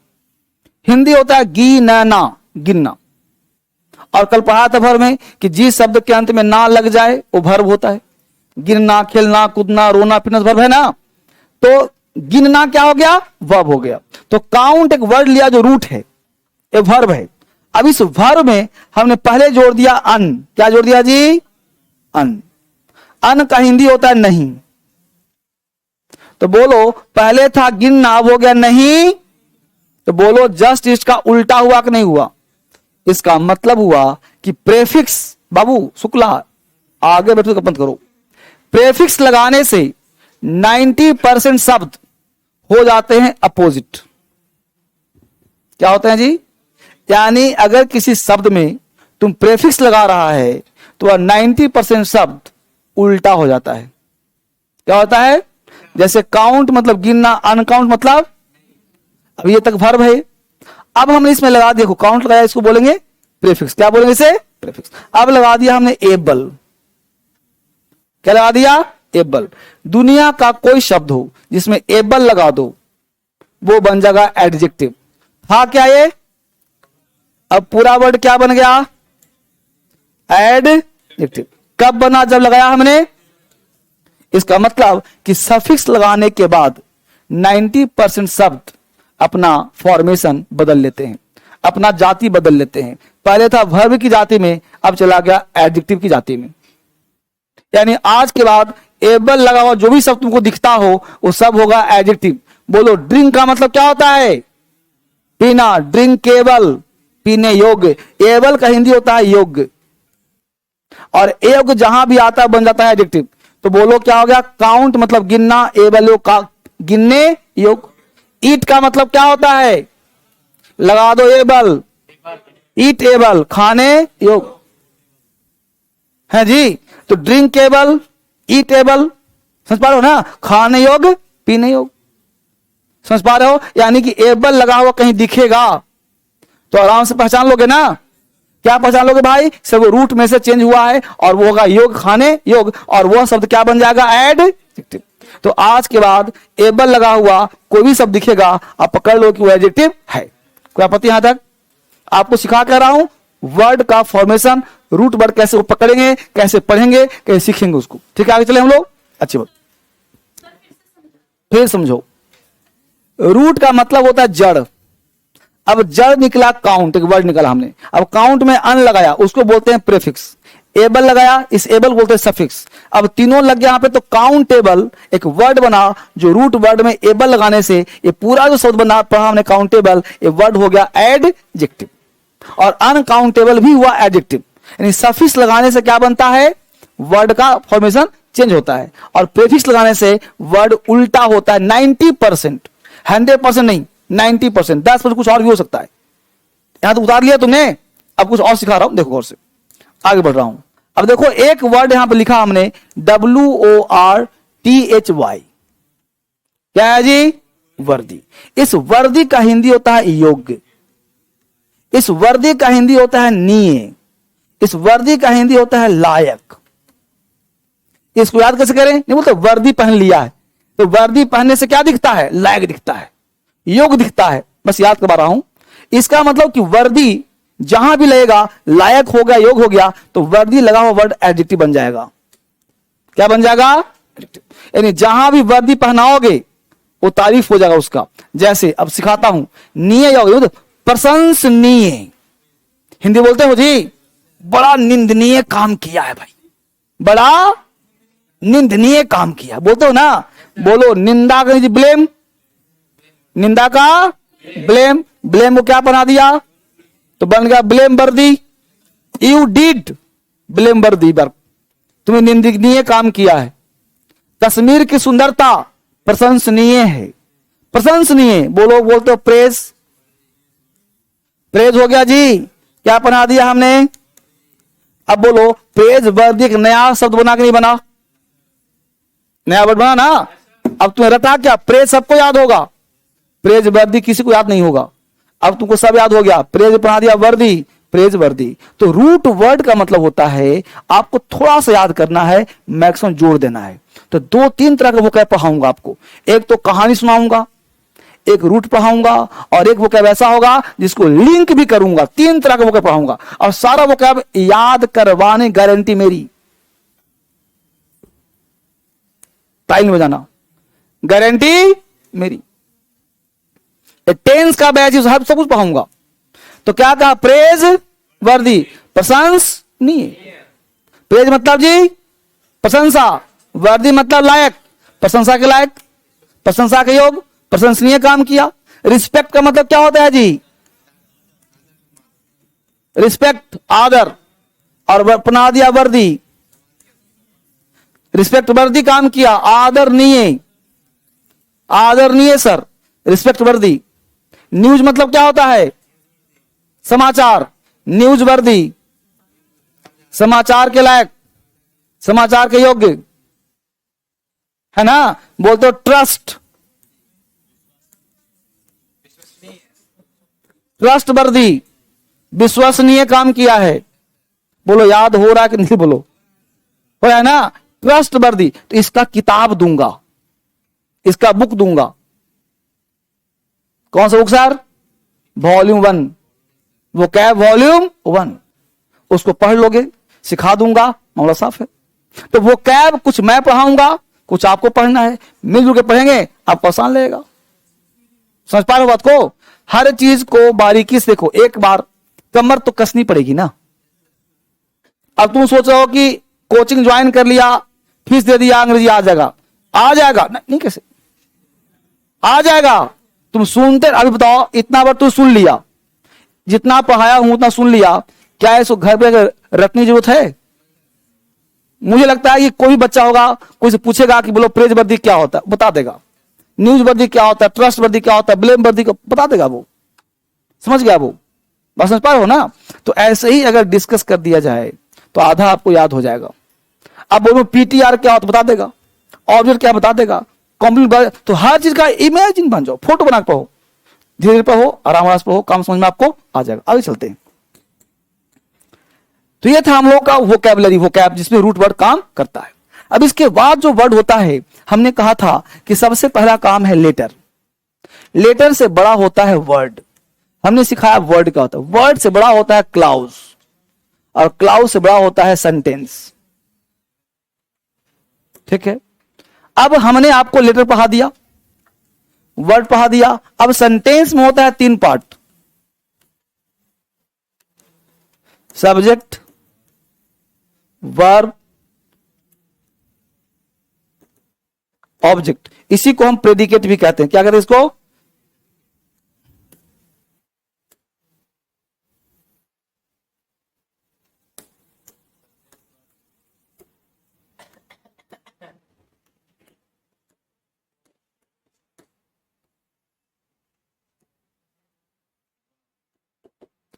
हिंदी होता है गिनना, गिनना। और कल पढ़ा था वर्ब में कि जिस शब्द के अंत में ना लग जाए वो वर्ब होता है। गिनना, खेलना, कूदना, रोना पीना वर्ब है ना। तो गिनना क्या हो गया, वर्ब हो गया। तो काउंट एक वर्ड लिया जो रूट है, एक वर्ब है। अब इस वर्ब में हमने पहले जोड़ दिया अन। क्या जोड़ दिया जी, अन। अन का हिंदी होता है नहीं। तो बोलो पहले था गिनना, अब हो गया नहीं। तो बोलो जस्ट इसका उल्टा हुआ कि नहीं हुआ। इसका मतलब हुआ कि प्रेफिक्स, बाबू शुक्ला आगे बैठो तो बंद करो। प्रेफिक्स लगाने से 90% शब्द हो जाते हैं अपोजिट। क्या होते हैं जी, यानी अगर किसी शब्द में तुम प्रेफिक्स लगा रहा है तो वह 90% शब्द उल्टा हो जाता है। क्या होता है, जैसे काउंट मतलब गिनना, अनकाउंट मतलब, अब ये तक वर्ब है। अब हमने इसमें लगा दिया, काउंट लगाया, इसको बोलेंगे प्रेफिक्स। क्या बोलेंगे इसे, प्रेफिक्स। अब लगा दिया हमने एबल। क्या लगा दिया, एबल। दुनिया का कोई शब्द हो जिसमें एबल लगा दो वो बन जाएगा एडजेक्टिव। था क्या ये, अब पूरा वर्ड क्या बन गया, एडजेक्टिव। कब बना, जब लगाया हमने। इसका मतलब कि सफिक्स लगाने के बाद 90% शब्द अपना फॉर्मेशन बदल लेते हैं, अपना जाति बदल लेते हैं। पहले था वर्ब की जाति में, अब चला गया एडजेक्टिव की जाति में। यानी आज के बाद एबल लगा हुआ जो भी शब्द तुमको दिखता हो वो सब होगा एडजेक्टिव। बोलो ड्रिंक का मतलब क्या होता है, पीना, ड्रिंकेबल, पीने योग्य। एबल का हिंदी होता है योग्य, और योग्य जहां भी आता है बन जाता है एडजेक्टिव। तो बोलो क्या हो गया, काउंट मतलब गिनना, एबल योग का गिनने योग। ईट का मतलब क्या होता है, लगा दो एबल, ईट एबल, खाने योग है जी। तो ड्रिंकेबल, ईटेबल, समझ पा रहे हो ना, खाने योग, पीने योग, समझ पा रहे हो। यानी कि एबल लगा हुआ कहीं दिखेगा तो आराम से पहचान लोगे ना। क्या पहचान लोगे भाई, सब रूट में से चेंज हुआ है और वो होगा योग, खाने योग, और वो शब्द क्या बन जाएगा, एडजेक्टिव। तो आज के बाद एबल लगा हुआ कोई भी शब्द दिखेगा आप पकड़ लो कि वो एडजेक्टिव है। कोई आपत्ति यहां तक, आपको सिखा कर रहा हूं वर्ड का फॉर्मेशन, रूट वर्ड कैसे वो पकड़ेंगे, कैसे पढ़ेंगे, कैसे सीखेंगे उसको। ठीक है, आगे चले हम लोग। अच्छी बात, फिर समझो। रूट का मतलब होता है जड़। अब जड़ निकला काउंट, एक वर्ड निकला हमने। अब काउंट में अन लगाया, उसको बोलते हैं प्रेफिक्स। एबल लगाया, इस एबल बोलते हैं सफिक्स। अब तीनों लग गया यहां पे, तो काउंटेबल एक वर्ड बना जो रूट वर्ड में एबल लगाने से ये पूरा जो शब्द बना पढ़ा हमने काउंटेबल, ये वर्ड हो गया एडजेक्टिव। और अनकाउंटेबल भी हुआ एडजेक्टिव। यानी सफिक्स लगाने से क्या बनता है, वर्ड का फॉर्मेशन चेंज होता है। और प्रेफिक्स लगाने से वर्ड उल्टा होता है। 90%, 100% नहीं, 90%, 10% कुछ और भी हो सकता है। यहां तो उतार लिया तुमने, अब कुछ और सिखा रहा हूं, देखो गौर से, आगे बढ़ रहा हूं। अब देखो एक वर्ड यहां पर लिखा हमने WORTHY, क्या है जी? वर्दी। इस वर्दी का हिंदी होता है योग्य, इस वर्दी का हिंदी होता है नीय, इस वर्दी का हिंदी होता है लायक। इसको याद कैसे करें? नहीं बोलते वर्दी पहन लिया है, तो वर्दी पहनने से क्या दिखता है? लायक दिखता है, योग्य दिखता है, बस याद करवा रहा हूं। इसका मतलब कि वर्दी जहां भी लगेगा, लायक हो गया, योग हो गया, तो वर्दी लगा हुआ वर्ड एडजेक्टिव बन जाएगा। क्या बन जाएगा? यानी जहां भी वर्दी पहनाओगे वो तारीफ हो जाएगा उसका। जैसे अब सिखाता हूं, नीय योग, प्रशंसनीय, हिंदी बोलते हो जी, बड़ा निंदनीय काम किया है भाई, बड़ा निंदनीय काम किया, बोलते हो ना? बोलो निंदा का जी ब्लेम, निंदा का ब्लेम, ब्लेम को क्या बना दिया? तो बन गया ब्लेम वर्दी। यू डिड ब्लेम वर्दी वर्क, तुम्हें निंदनीय काम किया है। कश्मीर की सुंदरता प्रशंसनीय है, प्रशंसनीय बोलो, बोलते हो प्रेज, प्रेज हो गया जी, क्या बना दिया हमने? अब बोलो प्रेज वर्दी एक नया शब्द बना के नहीं बना, नया वर्ड बना ना। अब तुम्हें रटा क्या? प्रेज सबको याद होगा, प्रेज वर्दी किसी को याद नहीं होगा। अब तुमको सब याद हो गया, प्रेज बना दिया वर्दी, प्रेज वर्दी। तो रूट वर्ड का मतलब होता है, आपको थोड़ा सा याद करना है, मैक्सिमम जोड़ देना है। तो 2-3 तरह का वोकैब पढ़ाऊंगा आपको, एक तो कहानी सुनाऊंगा, एक रूट पढ़ाऊंगा, और एक वोकैब ऐसा होगा जिसको लिंक भी करूंगा। 3 तरह का वोकैब पढ़ाऊंगा, और सारा वोकैब याद करवाने गारंटी मेरी, टाइम में जाना गारंटी मेरी। टेंस का बैच सब कुछ पढ़ाऊंगा। तो क्या कहा? प्रेज वर्दी, प्रशंसनीय। प्रेज मतलब जी प्रशंसा, वर्दी मतलब लायक, प्रशंसा के लायक, प्रशंसा के योग, प्रशंसनीय काम किया। रिस्पेक्ट का मतलब क्या होता है जी? रिस्पेक्ट आदर, और अपना दिया वर्दी, रिस्पेक्ट वर्दी काम किया, आदरणीय, आदरणीय सर, रिस्पेक्ट वर्दी। न्यूज मतलब क्या होता है? समाचार, न्यूज वर्दी, समाचार के लायक, समाचार के योग्य, है ना? बोलते हो ट्रस्ट, ट्रस्ट वर्दी, विश्वसनीय काम किया है। बोलो याद हो रहा है कि नहीं? बोलो हो रहा है ना? ट्रस्ट वर्दी। तो इसका किताब दूंगा, इसका बुक दूंगा। कौन सा बुक सर? वॉल्यूम 1, वो क्या है? वॉल्यूम 1, उसको पढ़ लोगे, सिखा दूंगा, मामला साफ है। तो वो कैब कुछ मैं पढ़ाऊंगा, कुछ आपको पढ़ना है, मिलजुल के पढ़ेंगे, आपको आसान लगेगा। समझ पा रहे हो बात को? हर चीज को बारीकी से देखो। एक बार कमर तो कसनी पड़ेगी ना। अब तुम सोच रहे हो कि कोचिंग ज्वाइन कर लिया, फीस दे दिया, अंग्रेजी आ जाएगा, आ जाएगा नहीं, कैसे आ जाएगा? तुम सुनते, अभी बताओ, इतना बार तू सुन लिया, जितना पढ़ाया हूं उतना सुन लिया, क्या इसको घर पे रखने की जरूरत है? मुझे लगता है कि कोई बच्चा होगा, कोई से पूछेगा कि बोलो प्रेज वर्दी क्या होता है, बता देगा। न्यूज वर्दी क्या होता है, ट्रस्ट वर्दी क्या होता है, ब्लेम वर्दी को बता देगा वो। समझ गया वो बात? समझ पा रहे हो ना? तो ऐसे ही अगर डिस्कस कर दिया जाए तो आधा आपको याद हो जाएगा। अब बोलो पीटीआर क्या होता बता देगा, ऑब्जेक्ट क्या बता देगा, कॉम्प्लीट। तो हर चीज का इमेजिन बन जाओ, फोटो बना के पढ़ो, धीरे धीरे पढ़ो, आराम आराम से पढ़ो, काम समझ में आपको आ जाएगा। आगे चलते हैं। तो ये था हम लोग का वोकैबुलरी, वोकैब जिसमें रूट वर्ड काम करता है। अब इसके बाद जो वर्ड होता है, हमने कहा था कि सबसे पहला काम है लेटर। लेटर से बड़ा होता है वर्ड। हमने सिखाया वर्ड क्या होता है। वर्ड से बड़ा होता है क्लाउज, और क्लाउज से बड़ा होता है सेंटेंस। ठीक है? अब हमने आपको लेटर पढ़ा दिया, वर्ड पढ़ा दिया। अब सेंटेंस में होता है 3 पार्ट, सब्जेक्ट, वर्ब, ऑब्जेक्ट। इसी को हम प्रेडिकेट भी कहते हैं। क्या कहते हैं इसको?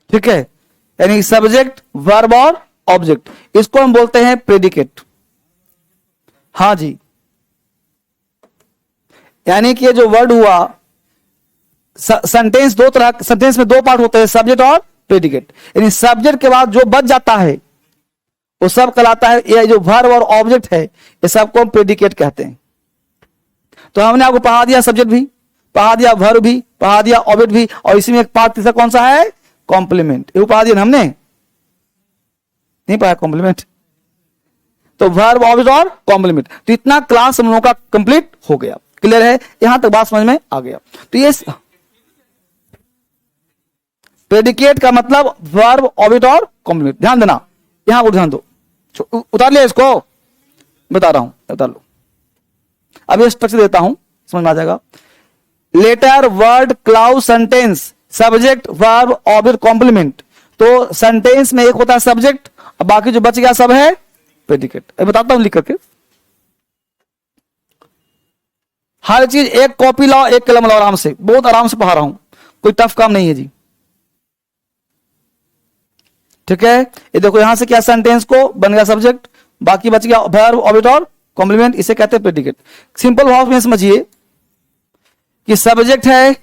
ठीक है, यानी सब्जेक्ट, वर्ब और ऑब्जेक्ट, इसको हम बोलते हैं प्रेडिकेट। हाँ जी, यानी कि ये जो वर्ड हुआ, सेंटेंस दो तरह, सेंटेंस में दो पार्ट होते हैं, सब्जेक्ट और प्रेडिकेट। यानी सब्जेक्ट के बाद जो बच जाता है वो सब कहलाता है, ये जो वर्ब और ऑब्जेक्ट है ये सबको हम प्रेडिकेट कहते हैं। तो हमने आपको पढ़ा दिया सब्जेक्ट भी, पढ़ा दिया वर्ब भी, पढ़ा दिया ऑब्जेक्ट भी, और इसी में एक पार्ट तीसरा कौन सा है, कॉम्प्लीमेंट। ये पढ़ा दिया ना हमने, नहीं पढ़ा कॉम्प्लीमेंट? तो वर्ब, ऑब्जेक्ट और कॉम्प्लीमेंट, तो इतना क्लास हम लोगों का कंप्लीट हो गया। क्लियर है, यहां तक बात समझ में आ गया? तो ये प्रेडिकेट का मतलब वर्ब, ऑब्जेक्ट और कॉम्प्लीमेंट। ध्यान देना, यहां को ध्यान दो, उतार लिया इसको, बता रहा हूं, उतार लो। अब ये स्ट्रक्चर देता हूं, समझ में आ जाएगा। Letter, word, clause, sentence, subject, verb, object, complement. तो सेंटेंस में एक होता है सब्जेक्ट और बाकी जो बच गया सब है प्रेडिकेट। अब बताता हूं लिख करके, हर चीज एक कॉपी लाओ, एक कलम लाओ, आराम से, बहुत आराम से पढ़ा रहा हूं, कोई टफ काम नहीं है जी। ठीक है, ये देखो यहां से क्या, सेंटेंस को बन गया सब्जेक्ट, बाकी बच गया वर्ब, ऑब्जेक्ट और कॉम्प्लीमेंट, इसे कहते हैं प्रेडिकेट। सिंपल भाव में समझिए कि सब्जेक्ट है,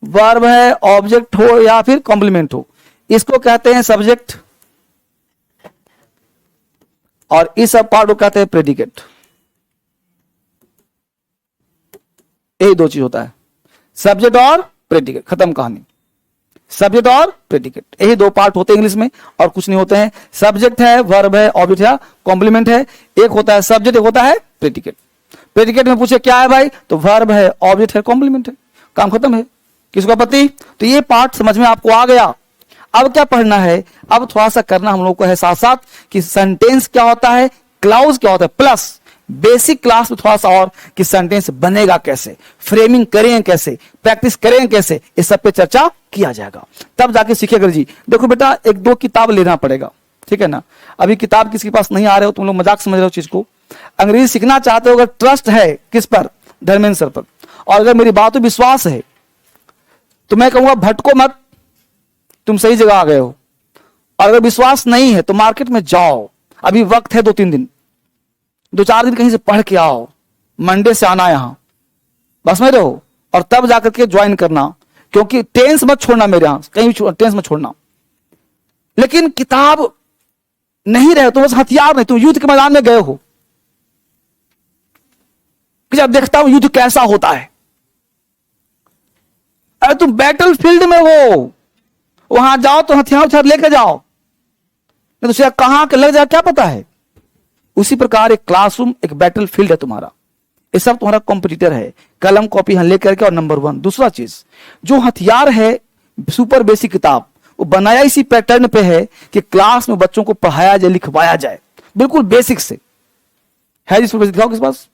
वर्ब है, ऑब्जेक्ट हो या फिर कॉम्प्लीमेंट हो, इसको कहते हैं सब्जेक्ट, और इस सब पार्ट को कहते हैं प्रेडिकेट। यही दो चीज होता है, सब्जेक्ट और प्रेडिकेट, खत्म कहानी। सब्जेक्ट और प्रेडिकेट, यही दो पार्ट होते हैं इंग्लिश में, और कुछ नहीं होते हैं। सब्जेक्ट है, वर्ब है, ऑब्जेक्ट है, कॉम्प्लीमेंट है। एक होता है सब्जेक्ट, एक होता है प्रेडिकेट। प्रेडिकेट में पूछे क्या है भाई, तो वर्ब है, ऑब्जेक्ट है, कॉम्प्लीमेंट है, काम खत्म है। किसको पति? तो ये पार्ट समझ में आपको आ गया। अब क्या पढ़ना है, अब थोड़ा सा करना हम लोग को है साथ साथ कि सेंटेंस क्या होता है, क्लाउज क्या होता है, प्लस बेसिक क्लास में थोड़ा सा और कि सेंटेंस बनेगा कैसे, फ्रेमिंग करेंगे कैसे, प्रैक्टिस करेंगे कैसे, इस सब पे चर्चा किया जाएगा, तब जाके सीखेगा जी। देखो बेटा, एक दो किताब लेना पड़ेगा, ठीक है ना। अभी किताब किसी के पास नहीं आ रहे हो, तुम लोग मजाक समझ रहे हो चीज को। अंग्रेजी सीखना चाहते हो, अगर ट्रस्ट है किस पर, धर्मेंद्र सर पर, और अगर मेरी बात पर विश्वास है तो मैं कहूंगा भटको मत, तुम सही जगह आ गए हो। और अगर विश्वास नहीं है तो मार्केट में जाओ, अभी वक्त है 2-3 दिन, 2-4 दिन कहीं से पढ़ के आओ, मंडे से आना यहां, बस में रहो, और तब जाकर के ज्वाइन करना, क्योंकि टेंस मत छोड़ना, मेरे यहां कहीं भी टेंस मत छोड़ना। लेकिन किताब नहीं रहे, तुम बस हथियार नहीं, तुम युद्ध के मैदान में गए हो कि जब देखता हूं युद्ध कैसा होता है, अरे तुम बैटल फील्ड में हो, वहां जाओ तो हथियार लेके जाओ, नहीं तो कहां के लग जाए क्या पता है। उसी प्रकार एक क्लासरूम एक बैटल फील्ड है तुम्हारा, ये सब तुम्हारा कॉम्पिटिटर है, कलम कॉपी यहां लेकर के, और नंबर 1। दूसरा चीज जो हथियार है, सुपर बेसिक किताब, वो बनाया इसी पैटर्न पे है कि क्लास में बच्चों को पढ़ाया जाए, लिखवाया जाए, बिल्कुल बेसिक से है जी। सुपर बेसिक दिखाओ, किस पास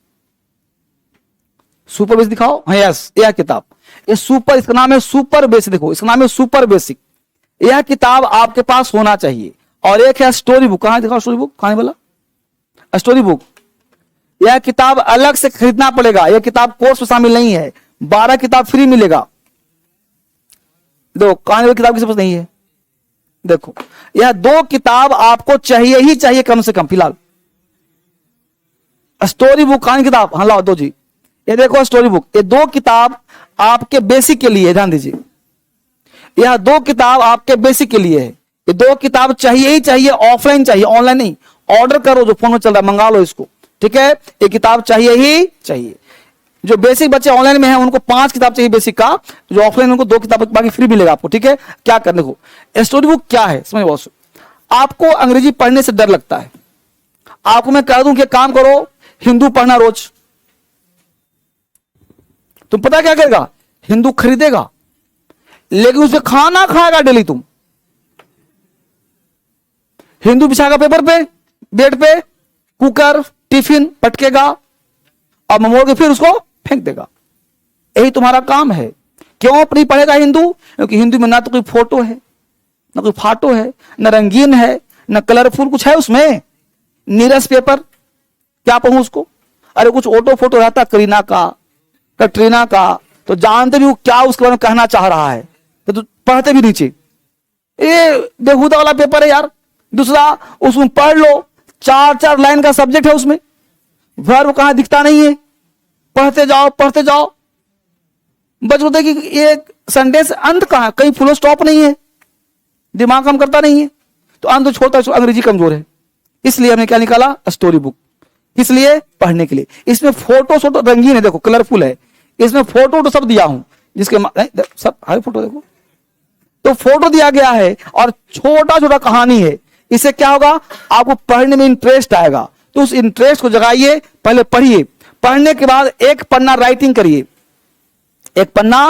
सुपर बेसिक दिखाओ, हाँ यस, यह किताब, ये सुपर, इसका नाम है सुपर बेसिक, देखो इसका नाम है सुपर बेसिक। यह किताब आपके पास होना चाहिए। और एक है स्टोरी बुक, कहां दिखाओ स्टोरी बुक, कहां बोला स्टोरी बुक, यह किताब अलग से खरीदना पड़ेगा, यह किताब कोर्स में शामिल नहीं है, 12 किताब फ्री मिलेगा। देखो कहानी वाली किताब किसी पास नहीं है, देखो यह 2 किताब आपको चाहिए ही चाहिए कम से कम फिलहाल। स्टोरी बुक, कहानी किताब, हाँ लाओ दो जी, ये देखो स्टोरी बुक, ये 2 किताब आपके बेसिक के लिए, ध्यान दीजिए, यह 2 किताब आपके बेसिक के लिए है। ये 2 किताब चाहिए ही चाहिए, ऑफलाइन चाहिए, ऑनलाइन नहीं। ऑर्डर करो, जो फोन में चल रहा है मंगा लो इसको, ठीक है। ये किताब चाहिए ही चाहिए। जो बेसिक बच्चे ऑनलाइन में हैं उनको 5 किताब चाहिए बेसिक का, जो ऑफलाइन उनको 2 किताब बाकी फ्री मिलेगा आपको, ठीक है। क्या करने को, स्टोरी बुक क्या है समझ बहुत। आपको अंग्रेजी पढ़ने से डर लगता है, आपको मैं कह दूं कि काम करो, हिंदू पढ़ना रोज, तुम पता क्या करेगा, हिंदू खरीदेगा, लेकिन उसे खाना खाएगा डेली। तुम हिंदू बिछाएगा पेपर पे, बेड पे, कुकर, टिफिन पटकेगा और मोड़ के फिर उसको फेंक देगा। यही तुम्हारा काम है। क्यों नहीं पढ़ेगा हिंदू? क्योंकि हिंदू में ना तो कोई फोटो है, ना कोई फाटो है, ना रंगीन है, ना कलरफुल कुछ है उसमें, नीरस पेपर, क्या पढ़ूं उसको। अरे कुछ ऑटो फोटो रहता करीना का, कटरीना का, तो जानते भी वो क्या उसके बारे में कहना चाह रहा है, तो पढ़ते भी नीचे, ये बेहुदा वाला पेपर है यार। दूसरा, उसमें पढ़ लो, 4-4 लाइन का सब्जेक्ट है, उसमें वर्ब कहां दिखता नहीं है, पढ़ते जाओ पढ़ते जाओ। बच होते कि ये सेंटेंस अंत कहां, कहीं फुल स्टॉप नहीं है, दिमाग काम करता नहीं है, तो अंत छोड़ता है, अंग्रेजी कमजोर है। इसलिए हमने क्या निकाला, स्टोरी बुक। इसलिए पढ़ने के लिए। इसमें फोटो रंगीन है, देखो कलरफुल है, इसमें फोटो सब दिया हूं, जिसके सब हर फोटो देखो, तो फोटो दिया गया है और छोटा छोटा कहानी है। इससे क्या होगा, आपको पढ़ने में इंटरेस्ट आएगा। तो उस इंटरेस्ट को जगाइए, पहले पढ़िए, पढ़ने के बाद एक पन्ना राइटिंग करिए, एक पन्ना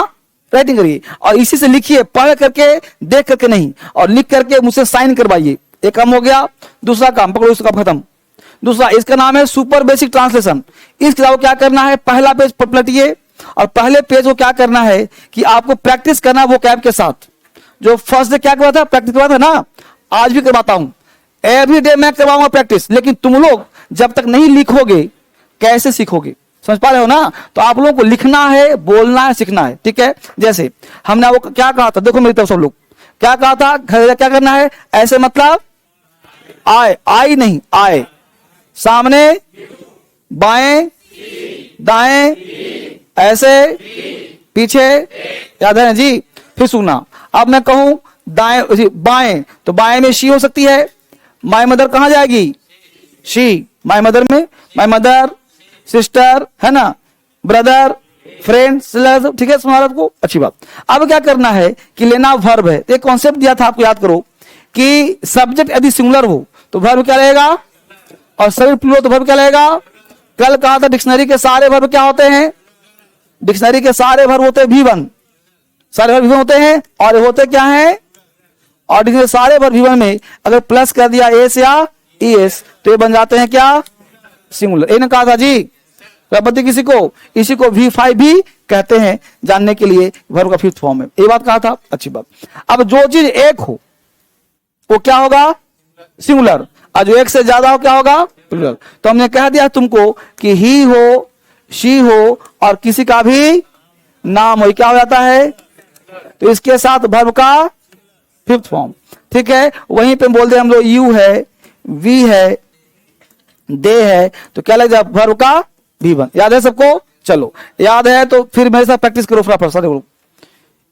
राइटिंग करिए और इसी से लिखिए, पढ़ करके देख करके नहीं, और लिख करके मुझसे साइन करवाइए। एक काम हो गया। दूसरा काम पकड़ो, इसका खत्म। दूसरा, इसका नाम है सुपर बेसिक ट्रांसलेशन। इस किताब को क्या करना है, पहला पेज पलटिए और पहले पेज को क्या करना है कि आपको प्रैक्टिस करना है वो कैब के साथ। जो फर्स्ट डे क्या करवा था, प्रैक्टिस करवा था ना, आज भी करवाता हूं, एवरी डे मैं करवाऊंगा प्रैक्टिस। लेकिन तुम लोग जब तक नहीं लिखोगे कैसे सीखोगे, समझ पा रहे हो ना। तो आप लोगों को लिखना है, बोलना है, सीखना है, ठीक है। जैसे हमने वो क्या कहा था, देखो मेरी तरफ सब लोग क्या कहा था, घर क्या करना है, ऐसे मतलब आए, आई नहीं आए, सामने बाएं दाएं, ऐसे पीछे, याद है जी। फिर सुनना, अब मैं कहूं दाएं बाएं, तो बाएं में शी हो सकती है, माय मदर कहां जाएगी, शी, माय मदर में माय मदर, सिस्टर है ना, ब्रदर, फ्रेंड, ठीक है, सुना आपको, अच्छी बात। अब क्या करना है कि लेना वर्ब है। एक कॉन्सेप्ट दिया था आपको, याद करो कि सब्जेक्ट यदि सिंगुलर हो तो वर्ब क्या रहेगा, और सब्जेक्ट प्लूरल तो वर्ब क्या रहेगा। कल कहा था डिक्शनरी के सारे वर्ब क्या होते हैं, डिक्शनरी के सारे वर्ब होते हैं V1, सारे वर्ब V1 होते हैं, और होते क्या हैं, और डिक्शनरी सारे वर्ब V1 में अगर प्लस कर दिया एस या ES तो ये बन जाते हैं क्या, सिंगुलर। इन्होंने कहा था जी, प्रपत्ति किसी को, इसी को V5 भी कहते हैं, जानने के लिए वर्ब का 5th फॉर्म है, ये बात कहा था, अच्छी बात। अब जो चीज एक हो वो क्या होगा, सिंगुलर, और जो एक से ज्यादा हो क्या होगा, प्लूरल। तो हमने कह दिया तुमको कि ही हो, शी हो और किसी का भी नाम हो, क्या हो जाता है, तो इसके साथ वर्ब का 5th फॉर्म, ठीक है। वहीं पे बोल दे हम लोग यू है, वी है, दे है, तो क्या लग जाए, वर्ब का V1। याद है सबको, चलो याद है तो फिर मेरे साथ प्रैक्टिस करो फटाफट सारे।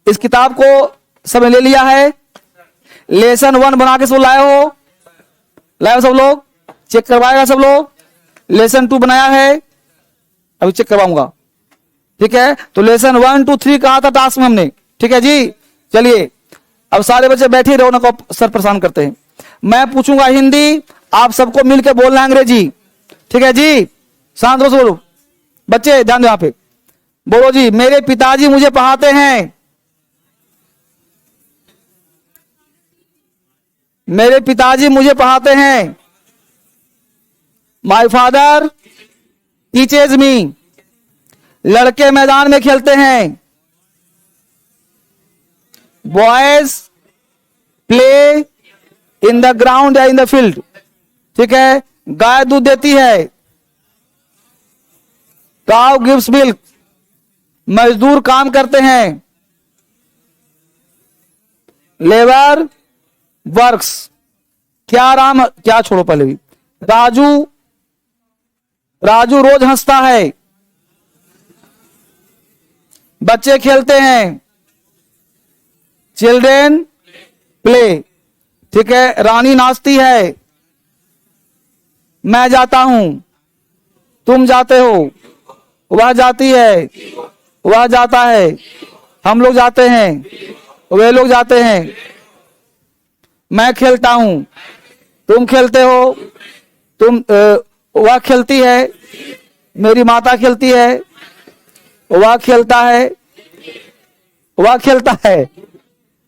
इस किताब को सब ले लिया है, लेसन 1 बना के सब लाए हो, लाए सब लोग, चेक करवाएगा सब लोग। लेसन 2 बनाया है, अभी चेक करवाऊंगा, ठीक है। तो लेसन 1 2 3 कहा था टास्क में हमने, ठीक है जी। चलिए अब सारे बच्चे बैठे रहो ना, को सर परेशान करते हैं। मैं पूछूंगा हिंदी, आप सबको मिलकर बोलना अंग्रेजी, ठीक है जी। शांत रहो, बोलो बच्चे, ध्यान दो यहाँ पे, बोलो जी, मेरे पिताजी मुझे पढ़ाते हैं, मेरे पिताजी मुझे पढ़ाते हैं, माई फादर टीचेज मी। लड़के मैदान में खेलते हैं, boys play in the ground या इन द फील्ड, ठीक है। गाय दूध देती है, काउ गिव्स मिल्क, मजदूर काम करते हैं, लेबर वर्क्स, क्या राम, क्या छोड़ो पहले भी, राजू, राजू रोज हंसता है, बच्चे खेलते हैं, चिल्ड्रेन प्ले, ठीक है। रानी नाचती है, मैं जाता हूं, तुम जाते हो, वह जाती है, वह जाता है, हम लोग जाते हैं, वे लोग जाते हैं, मैं खेलता हूं, तुम खेलते हो, वह खेलती है, मेरी माता खेलती है, वह खेलता है, वह खेलता है,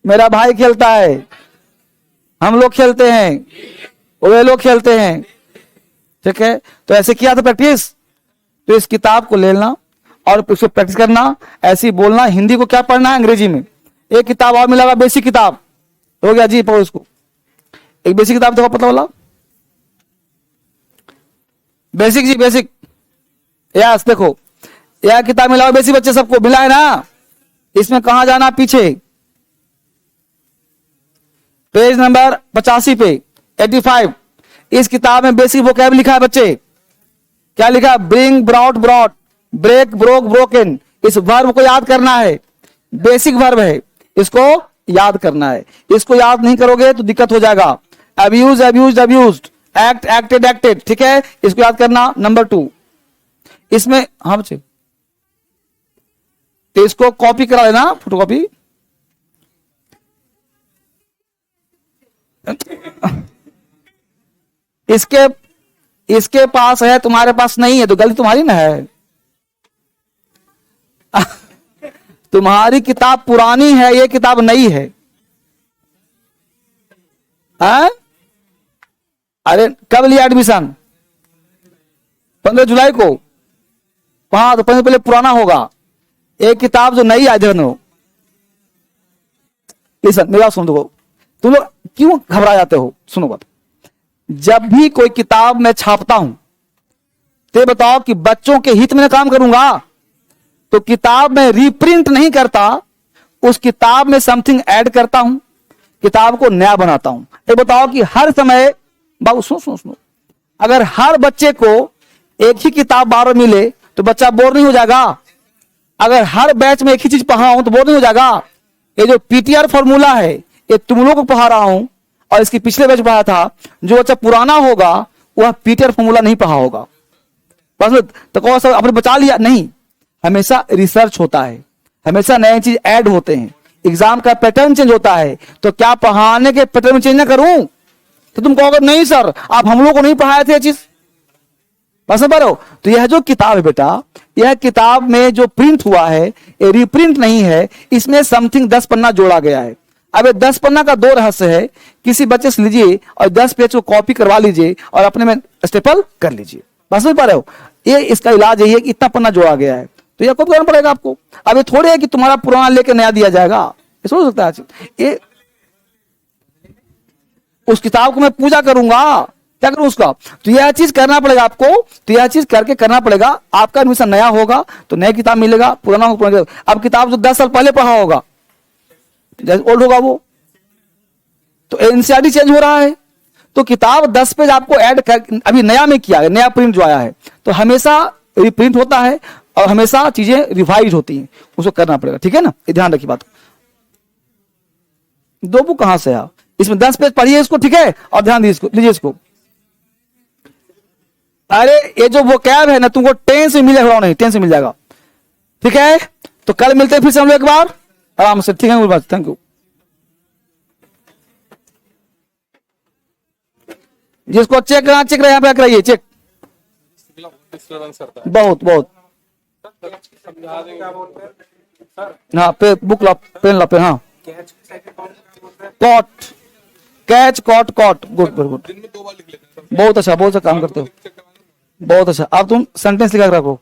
मेरा भाई खेलता है, हम लोग खेलते हैं, वे लोग खेलते हैं, ठीक है। तो ऐसे किया था प्रैक्टिस। तो इस किताब को लेना और उसको प्रैक्टिस करना, ऐसे ही बोलना। हिंदी को क्या पढ़ना है, अंग्रेजी में। एक किताब और मिला, बेसिक किताब हो गया जी, पढ़ो इसको। एक बेसिक किताब देखो, पता वाला बेसिक जी, बेसिक, यस देखो, यह किताब मिला, बेसिक बच्चे सबको मिला है ना। इसमें कहां जाना, पीछे पेज नंबर 85 पे 85। इस किताब में बेसिक वोकैब लिखा है बच्चे। क्या लिखा है? Bring, brought, brought, break, broke, broken. इस वर्ब को याद करना है, बेसिक वर्ब है, इसको याद करना है। इसको याद नहीं करोगे तो दिक्कत हो जाएगा। Abuse, abuse, abused, act, acted, acted. ठीक है, इसको याद करना। नंबर 2 इसमें, हाँ बच्चे, तो इसको कॉपी करा लेना, फोटोकॉपी। इसके पास है, तुम्हारे पास नहीं है, तो गलती तुम्हारी ना है। तुम्हारी किताब पुरानी है, ये किताब नई है। अरे कब लिया एडमिशन? 15 जुलाई को। हाँ, तो 15 पहले पुराना होगा। एक किताब जो नई आई हो। लिसन, मेरी बात सुन दो। तुम लोग क्यों घबरा जाते हो? सुनो बात। जब भी कोई किताब मैं छापता हूं तो बताओ कि बच्चों के हित में काम करूंगा, तो किताब में रीप्रिंट नहीं करता, उस किताब में समथिंग ऐड करता हूं, किताब को नया बनाता हूं। ये बताओ कि हर समय, बाबू सुनो, अगर हर बच्चे को एक ही किताब बार मिले तो बच्चा बोर नहीं हो जाएगा? अगर हर बैच में एक ही चीज पढ़ाऊं तो बोर नहीं हो जाएगा? ये जो पीटीआर फॉर्मूला है, ये तुम लोगों को पढ़ा रहा हूं, और इसकी पिछले बैच पढ़ा था। जो बच्चा पुराना होगा वह पीटीआर फॉर्मूला नहीं पढ़ा होगा। बस तो कौन सा आपने बचा लिया? नहीं, हमेशा रिसर्च होता है, हमेशा नए चीज ऐड होते हैं। एग्जाम का पैटर्न चेंज होता है, तो क्या पढ़ाने के पैटर्न में चेंज ना करूं? तो तुम कहोगे नहीं सर, आप हम लोग को नहीं पढ़ाए थे ये चीज। बस बरो, तो यह जो किताब है बेटा, यह किताब में जो प्रिंट हुआ है ये रीप्रिंट नहीं है, इसमें समथिंग 10 पन्ना जोड़ा गया है। अब ये 10 पन्ना का 2 रहस्य है। किसी बच्चे से लीजिए और 10 पेज को कॉपी करवा लीजिए और अपने में स्टेपल कर लीजिए। बस समझ पा रहे हो? ये इसका इलाज यही है कि इतना पन्ना जोड़ा गया है, तो यह कॉपी करना पड़ेगा आपको। अब ये थोड़े है कि तुम्हारा पुराना लेके नया दिया जाएगा, ये सोच सकता है। ये उस किताब को मैं पूजा करूंगा, क्या करूं उसका? तो यह चीज करना पड़ेगा आपको। तो यह चीज करके करना पड़ेगा। आपका एडमिशन नया होगा तो नया किताब मिलेगा, पुराना होगा पुराना। अब किताब जो 10 साल पहले पढ़ा होगा, जैसे ओल्ड होगा वो, तो एनसीईआरटी चेंज हो रहा है, तो किताब 10 पेज आपको ऐड कर, अभी नया में किया है, नया प्रिंट जो आया है, तो हमेशा रिप्रिंट होता है और हमेशा चीजें रिवाइज होती हैं, उसको करना पड़ेगा। ठीक है ना, ये ध्यान रखिए बात। 2 बुक कहां से है? इसमें 10 पेज पढ़िए इसको, ठीक है, और ध्यान दीजिए, लीजिए इसको। अरे ये जो वो कैब है ना, तुमको 10 से मिलेगा, नहीं 10 से मिल जाएगा। ठीक है, तो कल मिलते हैं फिर से हम लोग एक बार आराम से। ठीक है, थैंक यू। जिसको चेक करना चेक रहे, यहाँ पे कराइए चेक। बहुत बहुत हाँ, पे बुक ला, पेन ला, पेन। हाँ, caught, catch, caught, caught. Good good good, बहुत अच्छा, बहुत अच्छा काम करते हो, बहुत अच्छा। अब तुम सेंटेंस लिखा रखो।